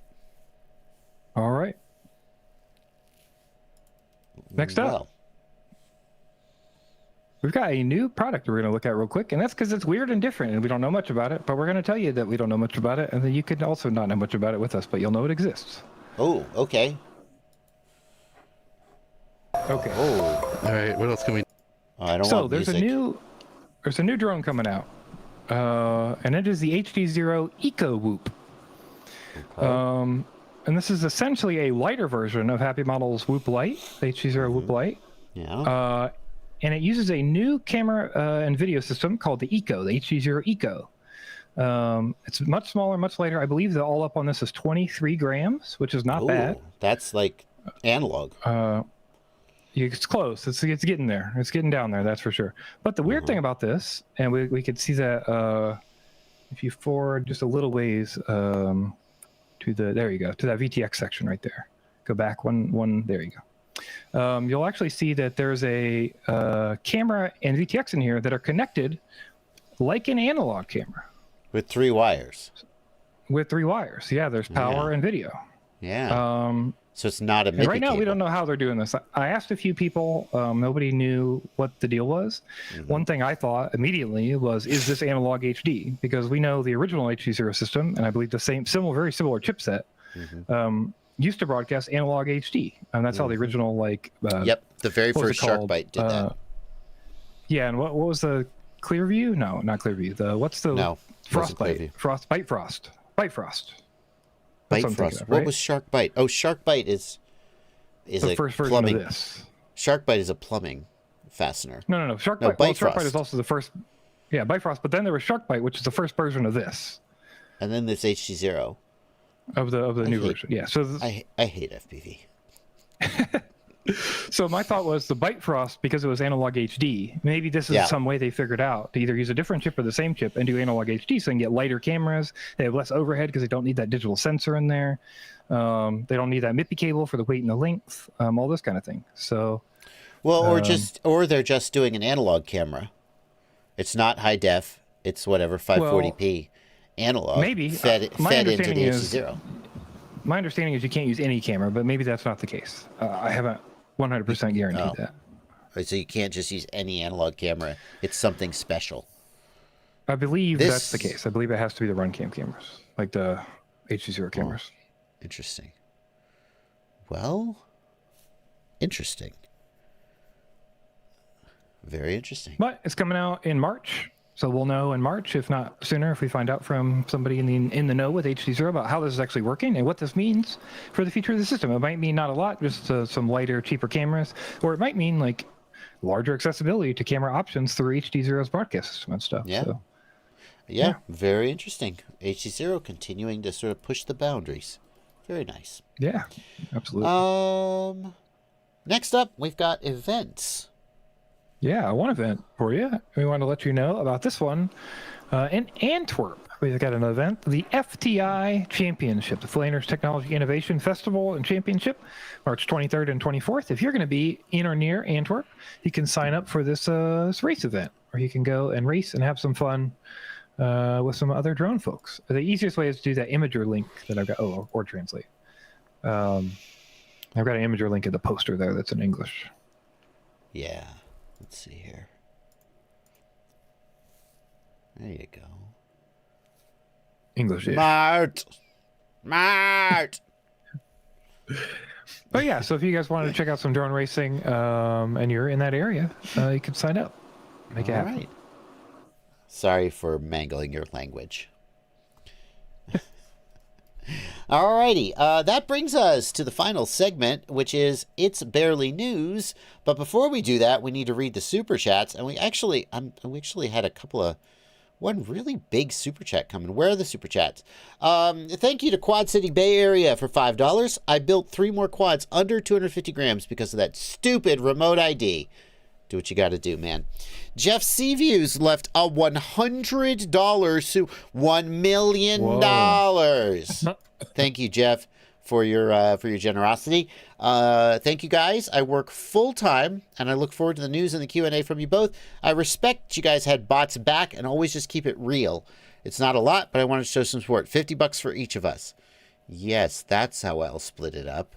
All right. Next up. Well, We've got a new product we're going to look at real quick, and that's because it's weird and different, and we don't know much about it, but we're going to tell you that we don't know much about it, and then you can also not know much about it with us, but you'll know it exists. oh, okay. Okay. Oh, All right, what else can we? I don't So want there's music. a new drone coming out, and it is the HDZero Eco Whoop. Okay. And this is essentially a lighter version of Happy Model's Whoop Lite, the HDZero Whoop Lite. Yeah. And it uses a new camera and video system called the Eco, the HDZero Eco. It's much smaller, much lighter. I believe the all up on this is 23 grams, which is not Ooh, bad. that's like analog. It's close. It's getting there. It's getting down there. That's for sure. But the weird thing about this, and we could see that if you forward just a little ways there you go, to that VTX section right there. Go back one. There you go. You'll actually see that there's a camera and VTX in here that are connected like an analog camera. With 3 wires. With 3 wires. Yeah, there's power and video. Yeah. So it's not a MIPI And right now, cable. we don't know how they're doing this. I asked a few people. Nobody knew what the deal was. One thing I thought immediately was, is this analog HD? Because we know the original HDZero system, and I believe the very similar chipset, used to broadcast analog HD. And that's how the original, Yep, the very what was first it called? Sharkbite did that. Yeah, and what was the Clearview? No, not Clearview. What's the No, it wasn't Frostbite? Clearview. Bite Frost. That's Bite what I'm thinking Frost. of, What right? was Sharkbite? Oh, Sharkbite is the a first version plumbing. of this? Sharkbite is a plumbing fastener. No. Sharkbite. Bite Sharkbite Frost. is also the first. Yeah, Bifrost. But then there was Sharkbite, which is the first version of this, And then this HDZero. of the new version. Yeah. So I hate FPV. so my thought was the Bifrost, because it was analog HD. Maybe this is some way they figured out to either use a different chip or the same chip and do analog HD, so they can get lighter cameras. They have less overhead because they don't need that digital sensor in there. They don't need that MIPI cable for the weight and the length. All this kind of thing. So. Well, or they're just doing an analog camera. It's not high def. It's whatever 540p analog. Maybe fed into the HDZero. My understanding is you can't use any camera, but maybe that's not the case. I haven't 100% guaranteed that. So you can't just use any analog camera. It's something special. I believe that's the case. I believe it has to be the RunCam cameras, like the HDZero cameras. Interesting. Well, interesting. Very interesting. But it's coming out in March, so we'll know in March, if not sooner, if we find out from somebody in the know with HDZero about how this is actually working and what this means for the future of the system. It might mean not a lot, just some lighter, cheaper cameras, or it might mean like larger accessibility to camera options through HDZero's broadcast system and stuff. Yeah. So, Yeah, very interesting. HDZero continuing to sort of push the boundaries. Very nice. Yeah, absolutely. Next up, we've got events. Yeah, one event for you. We want to let you know about this one. In Antwerp, we've got an event, the FTI Championship, the Flanders Technology Innovation Festival and Championship, March 23rd and 24th. If you're going to be in or near Antwerp, you can sign up for this race event, or you can go and race and have some fun with some other drone folks. The easiest way is to do that Imager link that I've got, or translate. I've got an Imager link in the poster there that's in English. Yeah. Let's see here. There you go. English. Mart! But yeah, so if you guys wanted to check out some drone racing and you're in that area, you can sign up. Make it All happen. right. Sorry for mangling your language. Alrighty, that brings us to the final segment, which is It's Barely News. But before we do that, we need to read the super chats, and we actually had one really big super chat coming. Where are the super chats? Thank you to Quad City Bay Area for $5. I built 3 more quads under 250 grams because of that stupid remote ID. Do what you got to do, man. Jeff Seaviews left a $100 to $1 million. Thank you, Jeff, for your generosity. Thank you guys. I work full time, and I look forward to the news and the Q&A from you both. I respect you guys had bots back, and always just keep it real. It's not a lot, but I want to show some support. $50 for each of us. Yes, that's how I'll split it up.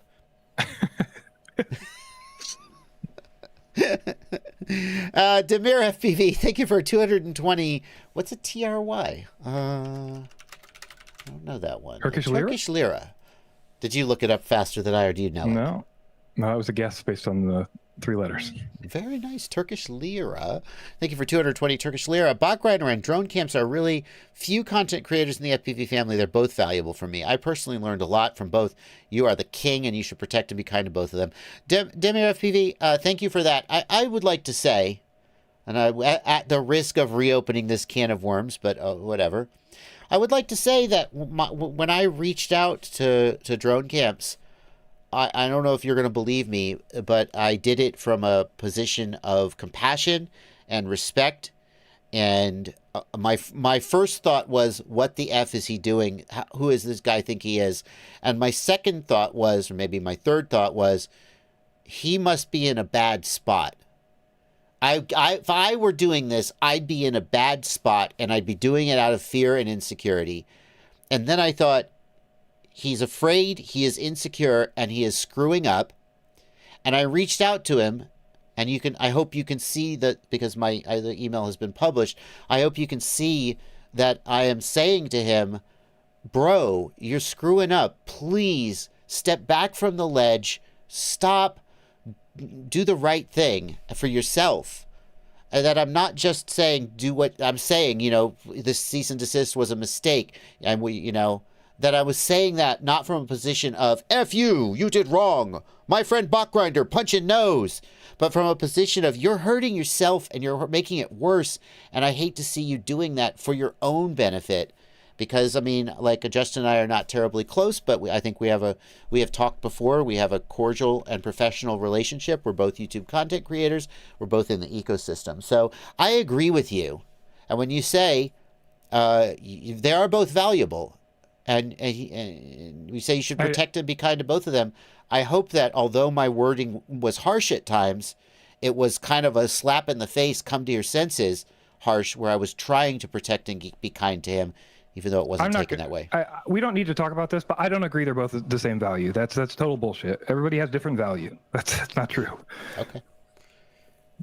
Demir FPV, thank you for 220. What's a TRY? I don't know that one. Turkish lira? Turkish lira. Did you look it up faster than I, or do you know it? No, it was a guess based on the 3 letters. Very nice. Turkish lira. Thank you for 220 Turkish lira. Bot grinder and drone camps are really few content creators in the FPV family. They're both valuable for me. I personally learned a lot from both. You are the king, and you should protect and be kind to both of them. Demir FPV, thank you for that. I would like to say, and at the risk of reopening this can of worms, but whatever, I would like to say that when I reached out to drone camps, I don't know if you're going to believe me, but I did it from a position of compassion and respect. And my first thought was, what the F is he doing? Who is this guy think he is? And my second thought was, or maybe my third thought was, he must be in a bad spot. If I were doing this, I'd be in a bad spot, and I'd be doing it out of fear and insecurity. And then I thought, he's afraid, he is insecure, and he is screwing up. And I reached out to him, and I hope you can see that, because the email has been published. I hope you can see that I am saying to him, bro, you're screwing up. Please step back from the ledge. Stop. Do the right thing for yourself. And that I'm not just saying do what I'm saying, this cease and desist was a mistake. And that I was saying that not from a position of, F you did wrong. My friend Bot Grinder, punch in nose. But from a position of, you're hurting yourself and you're making it worse. And I hate to see you doing that for your own benefit. Because, Justin and I are not terribly close, but I think we have talked before. We have a cordial and professional relationship. We're both YouTube content creators. We're both in the ecosystem. So I agree with you. And when you say they are both valuable, and we say you should protect and be kind to both of them, I hope that although my wording was harsh at times, it was kind of a slap in the face, come to your senses, harsh, where I was trying to protect and be kind to him, even though it wasn't taken that way. We don't need to talk about this, but I don't agree they're both the same value. That's total bullshit. Everybody has different value. That's not true. Okay.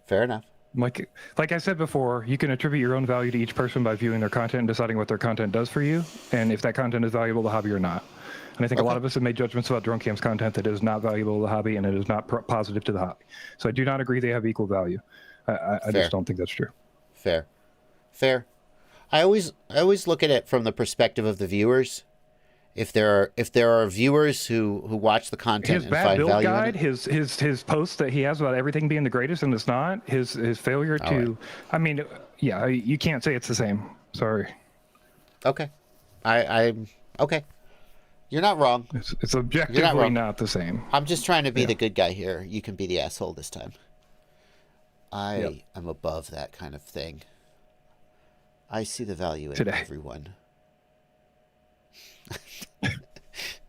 Fair enough. Like I said before, you can attribute your own value to each person by viewing their content and deciding what their content does for you, and if that content is valuable to the hobby or not. And I think a lot of us have made judgments about drone camps content that is not valuable to the hobby and it is not positive to the hobby. So I do not agree they have equal value. I just don't think that's true. Fair. I always look at it from the perspective of the viewers. If there are viewers who watch the content his and bad find build value guide, in it, his posts that he has about everything being the greatest and it's not, his failure to, right. You can't say it's the same. Sorry. Okay, I'm okay. You're not wrong. It's objectively not the same. I'm just trying to be the good guy here. You can be the asshole this time. I am above that kind of thing. I see the value in everyone.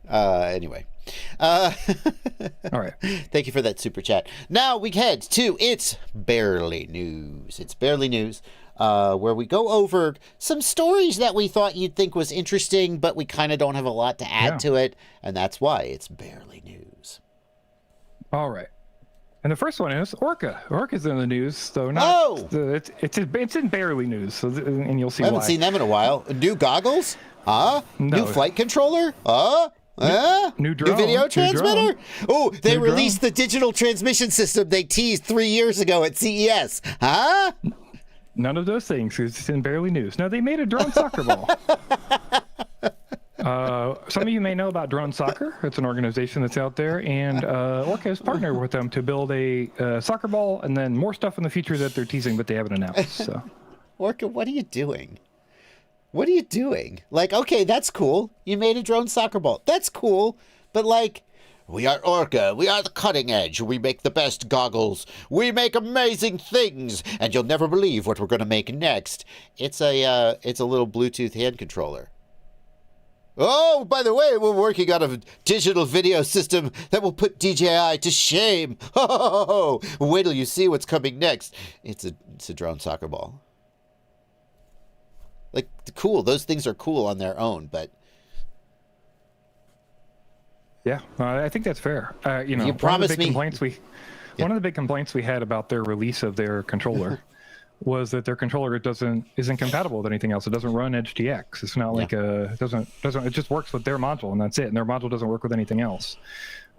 Anyway. All right. Thank you for that super chat. Now we head to It's Barely News. It's Barely News, where we go over some stories that we thought you'd think was interesting, but we kind of don't have a lot to add to it, and that's why it's Barely News. All right. And the first one is Orca. Orca's in the news, though not. It's in Barely News, and you'll see why. I haven't seen them in a while. New goggles? New flight controller? New drone. New video transmitter? Oh, they released the digital transmission system they teased 3 years ago at CES. Huh? None of those things. It's in Barely News. No, they made a drone soccer ball. Some of you may know about Drone Soccer. It's an organization that's out there, and Orca has partnered with them to build a soccer ball, and then more stuff in the future that they're teasing, but they haven't announced. So, Orca, what are you doing? What are you doing? Okay, that's cool. You made a drone soccer ball. That's cool, but we are Orca. We are the cutting edge. We make the best goggles. We make amazing things, and you'll never believe what we're going to make next. It's a little Bluetooth hand controller. Oh, by the way, we're working on a digital video system that will put DJI to shame. Oh, wait till you see what's coming next. It's a drone soccer ball. Like, cool. Those things are cool on their own, but... Yeah, I think that's fair. You know, You promised me... one of the big complaints we had about their release of their controller was that their controller isn't compatible with anything else. It doesn't run HDX. It's not like it just works with their module and that's it. And their module doesn't work with anything else.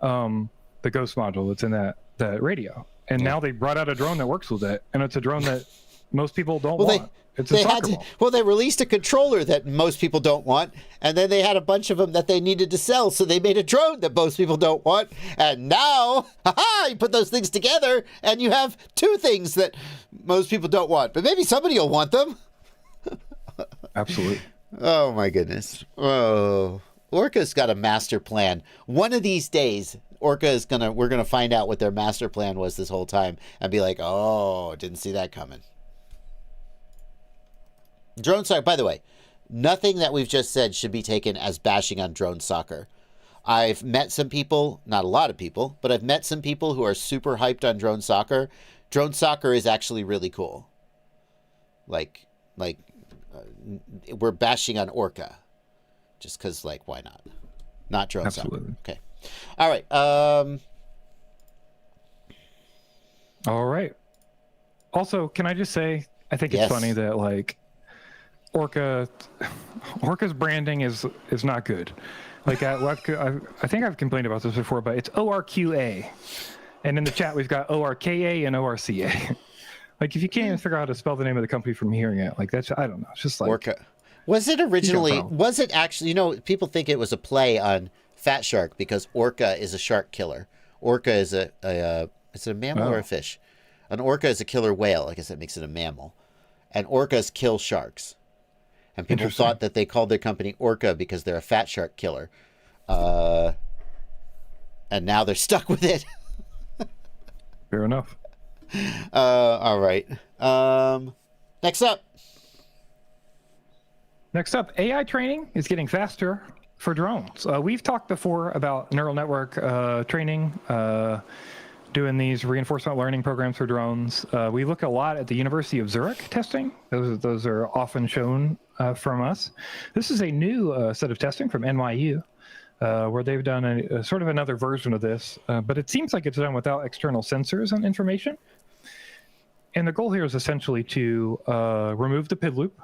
The Ghost module that's in that radio. And now they brought out a drone that works with it, and it's a drone that most people don't want. It's a soccer ball. Well, they released a controller that most people don't want, and then they had a bunch of them that they needed to sell, so they made a drone that most people don't want, and now, you put those things together, and you have two things that most people don't want, but maybe somebody will want them. Absolutely. Oh, my goodness. Oh, Orca's got a master plan. One of these days, we're gonna find out what their master plan was this whole time, and be like, oh, didn't see that coming. Drone soccer, by the way, nothing that we've just said should be taken as bashing on drone soccer. I've met some people, not a lot of people, but I've met some people who are super hyped on drone soccer. Drone soccer is actually really cool. We're bashing on Orca. Just because, why not? Not drone soccer. Okay. All right. All right. Also, can I just say, I think it's funny that, Orca's branding is not good. I think I've complained about this before, but it's ORQA, and in the chat we've got ORKA and ORCA. If you can't even figure out how to spell the name of the company from hearing it, that's, I don't know. It's just Orca. Was it originally? Was it actually? People think it was a play on Fatshark because orca is a shark killer. Orca is is it a mammal or a fish? An orca is a killer whale. I guess that makes it a mammal. And orcas kill sharks. And people thought that they called their company Orca because they're a fat shark killer. And now they're stuck with it. Fair enough. All right. Next up, AI training is getting faster for drones. We've talked before about neural network training, doing these reinforcement learning programs for drones. We look a lot at the University of Zurich testing. Those are often shown from us. This is a new set of testing from NYU, where they've done a sort of another version of this, but it seems like it's done without external sensors and information. And the goal here is essentially to remove the PID loop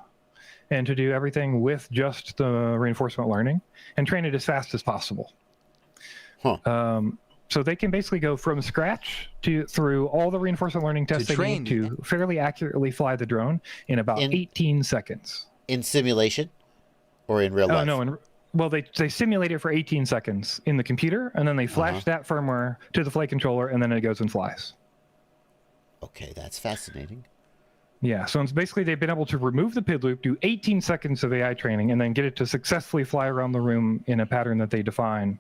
and to do everything with just the reinforcement learning and train it as fast as possible. So they can basically go from scratch through all the reinforcement learning tests they need to fairly accurately fly the drone in about 18 seconds. In simulation or in real life? No, they simulate it for 18 seconds in the computer, and then they flash that firmware to the flight controller, and then it goes and flies. Okay, that's fascinating. Yeah, so it's basically they've been able to remove the PID loop, do 18 seconds of AI training, and then get it to successfully fly around the room in a pattern that they define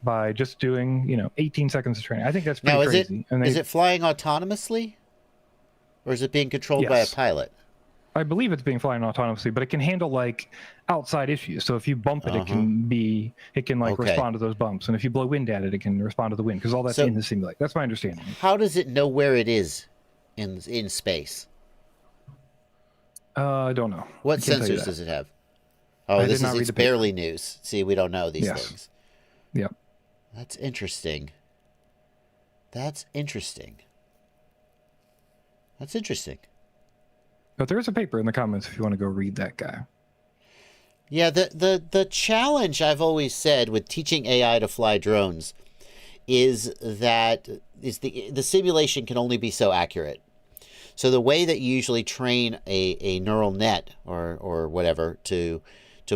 by just doing, 18 seconds of training. I think that's pretty crazy. Is it flying autonomously? Or is it being controlled by a pilot? I believe it's being flying autonomously, but it can handle outside issues. So if you bump it, it can respond to those bumps. And if you blow wind at it, it can respond to the wind because all that's in the simulator. That's my understanding. How does it know where it is in space? I don't know. What sensors does it have? Oh, it's barely news. See, we don't know these things. Yep. That's interesting. But there's a paper in the comments if you want to go read that guy. Yeah, the challenge I've always said with teaching AI to fly drones is that the simulation can only be so accurate. So the way that you usually train a neural net or whatever to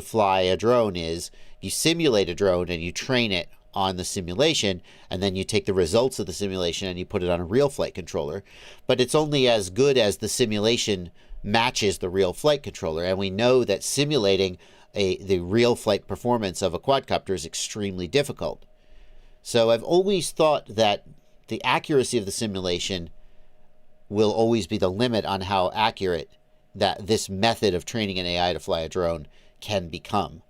fly a drone is you simulate a drone and you train it on the simulation, and then you take the results of the simulation and you put it on a real flight controller. But it's only as good as the simulation matches the real flight controller, and we know that simulating the real flight performance of a quadcopter is extremely difficult. So I've always thought that the accuracy of the simulation will always be the limit on how accurate that this method of training an AI to fly a drone can become.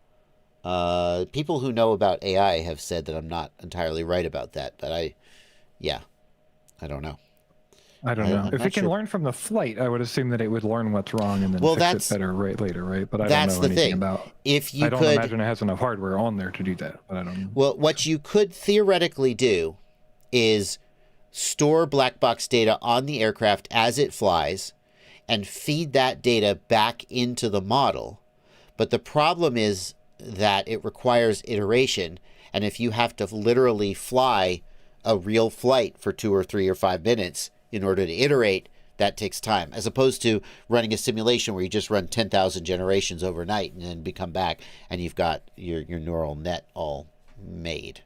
People who know about AI have said that I'm not entirely right about that, but I don't know. I don't know. I'm If not it can sure. learn from the flight, I would assume that it would learn what's wrong and then Well, fix that's- it better later, right? But I don't that's know the anything thing. about. If you I don't could, imagine it has enough hardware on there to do that. But I don't know. well, what you could theoretically do is store black box data on the aircraft as it flies and feed that data back into the model. But the problem is that it requires iteration. And if you have to literally fly a real flight for 2 or 3 or 5 minutes in order to iterate, that takes time, as opposed to running a simulation where you just run 10,000 generations overnight and then come back and you've got your neural net all made.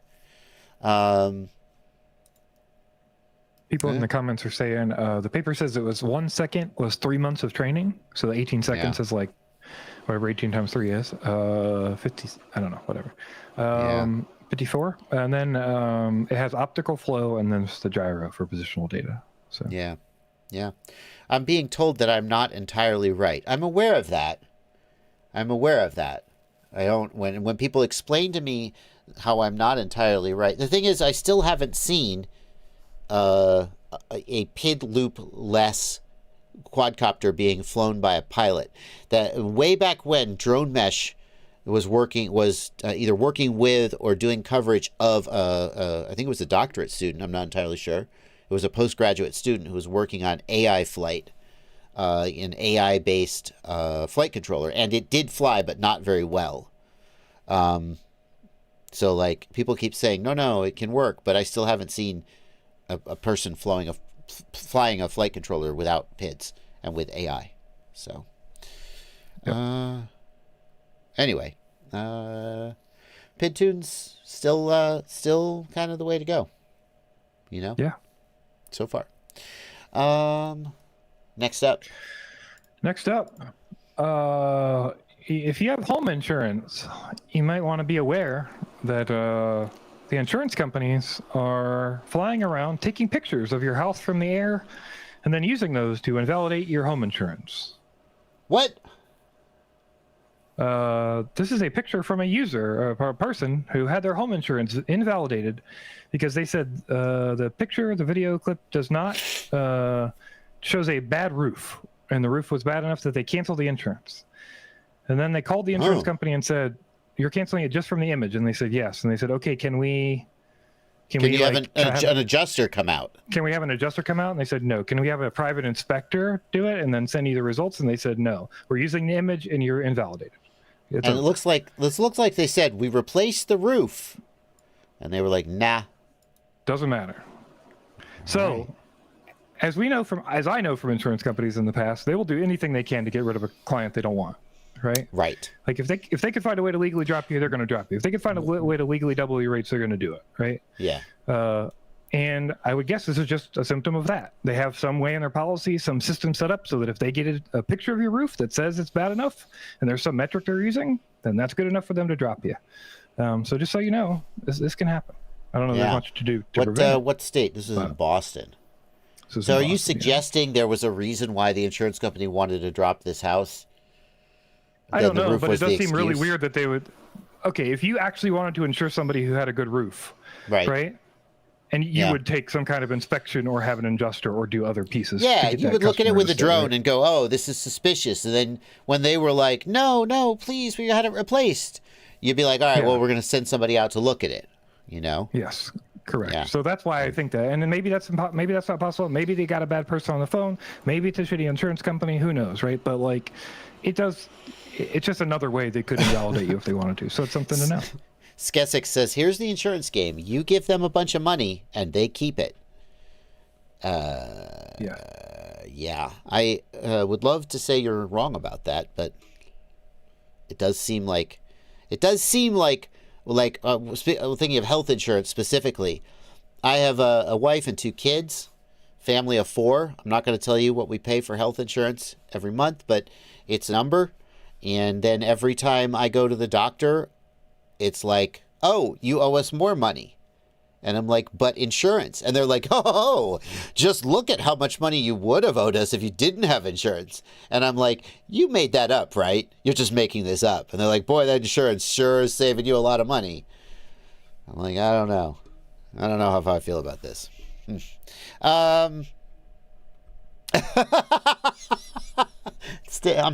People in the comments are saying the paper says it was 1 second was 3 months of training. So the 18 seconds is like whatever 18 times 3 is. 50, I don't know, whatever. 54. And then it has optical flow and then it's the gyro for positional data. So Yeah. I'm being told that I'm not entirely right. I'm aware of that. I don't, when people explain to me how I'm not entirely right. The thing is, I still haven't seen a PID loop less quadcopter being flown by a pilot. That way back when Drone Mesh was either working with or doing coverage of I think it was a doctorate student. I'm not entirely sure. It was a postgraduate student who was working on AI flight, an AI-based flight controller, and it did fly, but not very well. So like people keep saying, no, it can work, but I still haven't seen a person flying a flight controller without PIDs and with AI. So, anyway, PID tunes still kind of the way to go. You know? Yeah. So far. Next up, if you have home insurance, you might want to be aware that the insurance companies are flying around taking pictures of your house from the air and then using those to invalidate your home insurance. what? This is a picture from a user, a person who had their home insurance invalidated because they said the video clip does not shows a bad roof, and the roof was bad enough that they canceled the insurance. And then they called the insurance company and said, "You're canceling it just from the image." And they said yes. And they said, "Okay, can you have an adjuster come out? Can we have an adjuster come out?" And they said, "No." "Can we have a private inspector do it and then send you the results?" And they said, "No. We're using the image, and you're invalidated." And it looks like they said we replaced the roof, and they were like, "Nah, doesn't matter." So, as I know from insurance companies in the past, they will do anything they can to get rid of a client they don't want, right? Right. Like if they can find a way to legally drop you, they're going to drop you. If they can find a way to legally double your rates, they're going to do it, right? Yeah. And I would guess this is just a symptom of that. They have some way in their policy, some system set up so that if they get a picture of your roof that says it's bad enough and there's some metric they're using, then that's good enough for them to drop you. So just so you know, this can happen. I don't know there's much to do to prevent it. What state? This is in Boston. So are you suggesting there was a reason why the insurance company wanted to drop this house? I don't know, but it does seem really weird that they would. Okay, if you actually wanted to insure somebody who had a good roof, right? And you would take some kind of inspection or have an adjuster or do other pieces. Yeah, you would look at it with a drone and go, "Oh, this is suspicious." And then when they were like, "No, please, we had it replaced," you'd be like, "All right, well, we're going to send somebody out to look at it." You know? Yes, correct. Yeah. So that's why I think that. And then maybe that's not possible. Maybe they got a bad person on the phone. Maybe it's a shitty insurance company. Who knows, right? But like, it's just another way they could invalidate you if they wanted to. So it's something to know. Skesic says, "Here's the insurance game. You give them a bunch of money, and they keep it." Yeah. I would love to say you're wrong about that, but it does seem like, thinking of health insurance specifically. I have a wife and 2 kids, family of 4. I'm not going to tell you what we pay for health insurance every month, but it's a number. And then every time I go to the doctor, it's like, "Oh, you owe us more money." And I'm like, but insurance. And they're like, oh, just look at how much money you would have owed us if you didn't have insurance. And I'm like, you made that up, right? You're just making this up. And they're like, boy, that insurance sure is saving you a lot of money. I'm like, I don't know. I don't know how I feel about this. I'm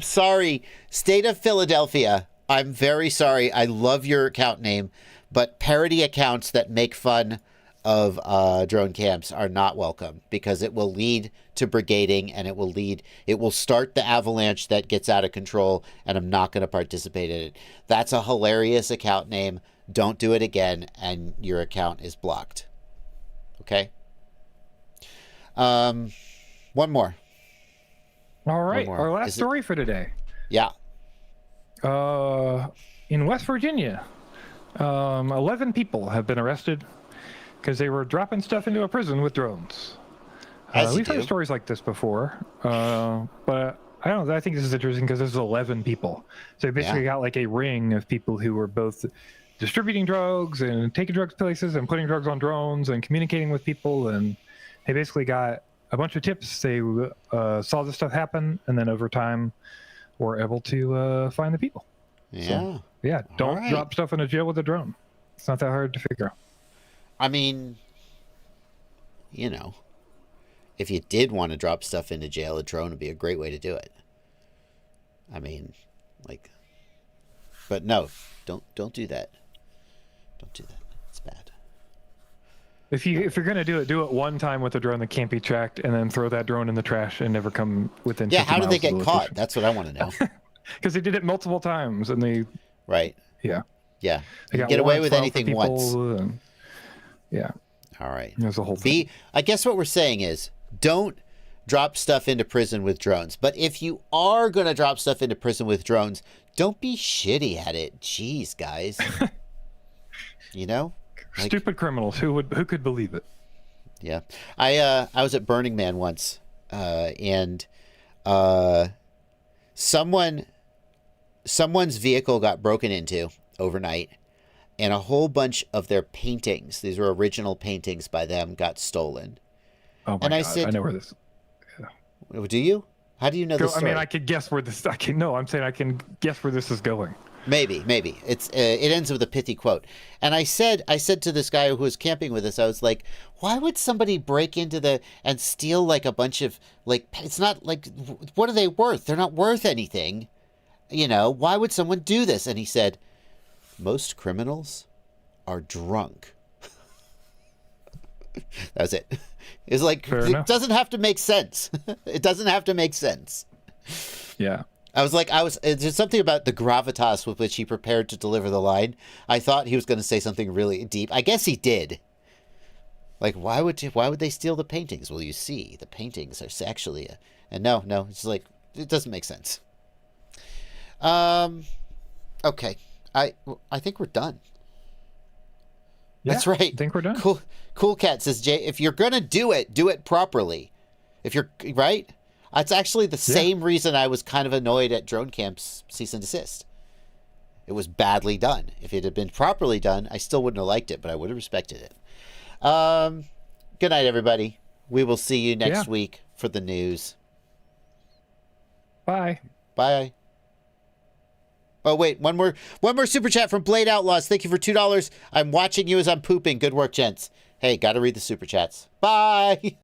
sorry. State of Philadelphia. I'm very sorry. I love your account name. But parody accounts that make fun of drone camps are not welcome, because it will lead to brigading, and it will start the avalanche that gets out of control, and I'm not going to participate in it. That's a hilarious account name. Don't do it again, and your account is blocked. Okay? One more. All right, our last story for today. Yeah. In West Virginia, 11 people have been arrested because they were dropping stuff into a prison with drones. We've heard stories like this before, but I don't know. I think this is interesting because there's 11 people. So they basically got like a ring of people who were both distributing drugs and taking drugs places and putting drugs on drones and communicating with people. And they basically got a bunch of tips. They saw this stuff happen, and then over time were able to find the people. Yeah. So, don't drop stuff in a jail with a drone. It's not that hard to figure out. I mean, you know, if you did want to drop stuff into jail, a drone would be a great way to do it. I mean, like, but no, don't do that. Don't do that. It's bad. If you're gonna do it one time with a drone that can't be tracked, and then throw that drone in the trash and never come within. Yeah, how did they get caught? That's what I want to know. Because they did it multiple times, and they. Right. Yeah. Yeah. You can get away with anything once. And, yeah. All right. There's a whole thing. I guess what we're saying is, don't drop stuff into prison with drones. But if you are going to drop stuff into prison with drones, don't be shitty at it. Jeez, guys. You know? Like, stupid criminals. Who could believe it? Yeah. I was at Burning Man once, and someone's vehicle got broken into overnight, and a whole bunch of their paintings, these were original paintings by them, got stolen. Oh my God, I said, I know where this. Yeah. Do you? How do you know this story? I mean, I could guess where this. I'm saying I can guess where this is going. Maybe it ends with a pithy quote. And I said to this guy who was camping with us, I was like, why would somebody break into and steal like a bunch of, like, it's not like, what are they worth? They're not worth anything. You know, why would someone do this? And he said, most criminals are drunk. That was it. It's like, it doesn't have to make sense. It doesn't have to make sense. Yeah. There's something about the gravitas with which he prepared to deliver the line. I thought he was going to say something really deep. I guess he did. Like, why would they steal the paintings? Well, you see, the paintings are actually, and no, it's like, it doesn't make sense. Okay. I think we're done. Yeah, that's right. I think we're done. Cool Cat says, Jay, if you're going to do it properly. If you're, right? That's actually the same reason I was kind of annoyed at Drone Camp's cease and desist. It was badly done. If it had been properly done, I still wouldn't have liked it, but I would have respected it. Good night, everybody. We will see you next week for the news. Bye. Bye. Oh, wait, one more super chat from Blade Outlaws. Thank you for $2. I'm watching you as I'm pooping. Good work, gents. Hey, got to read the super chats. Bye.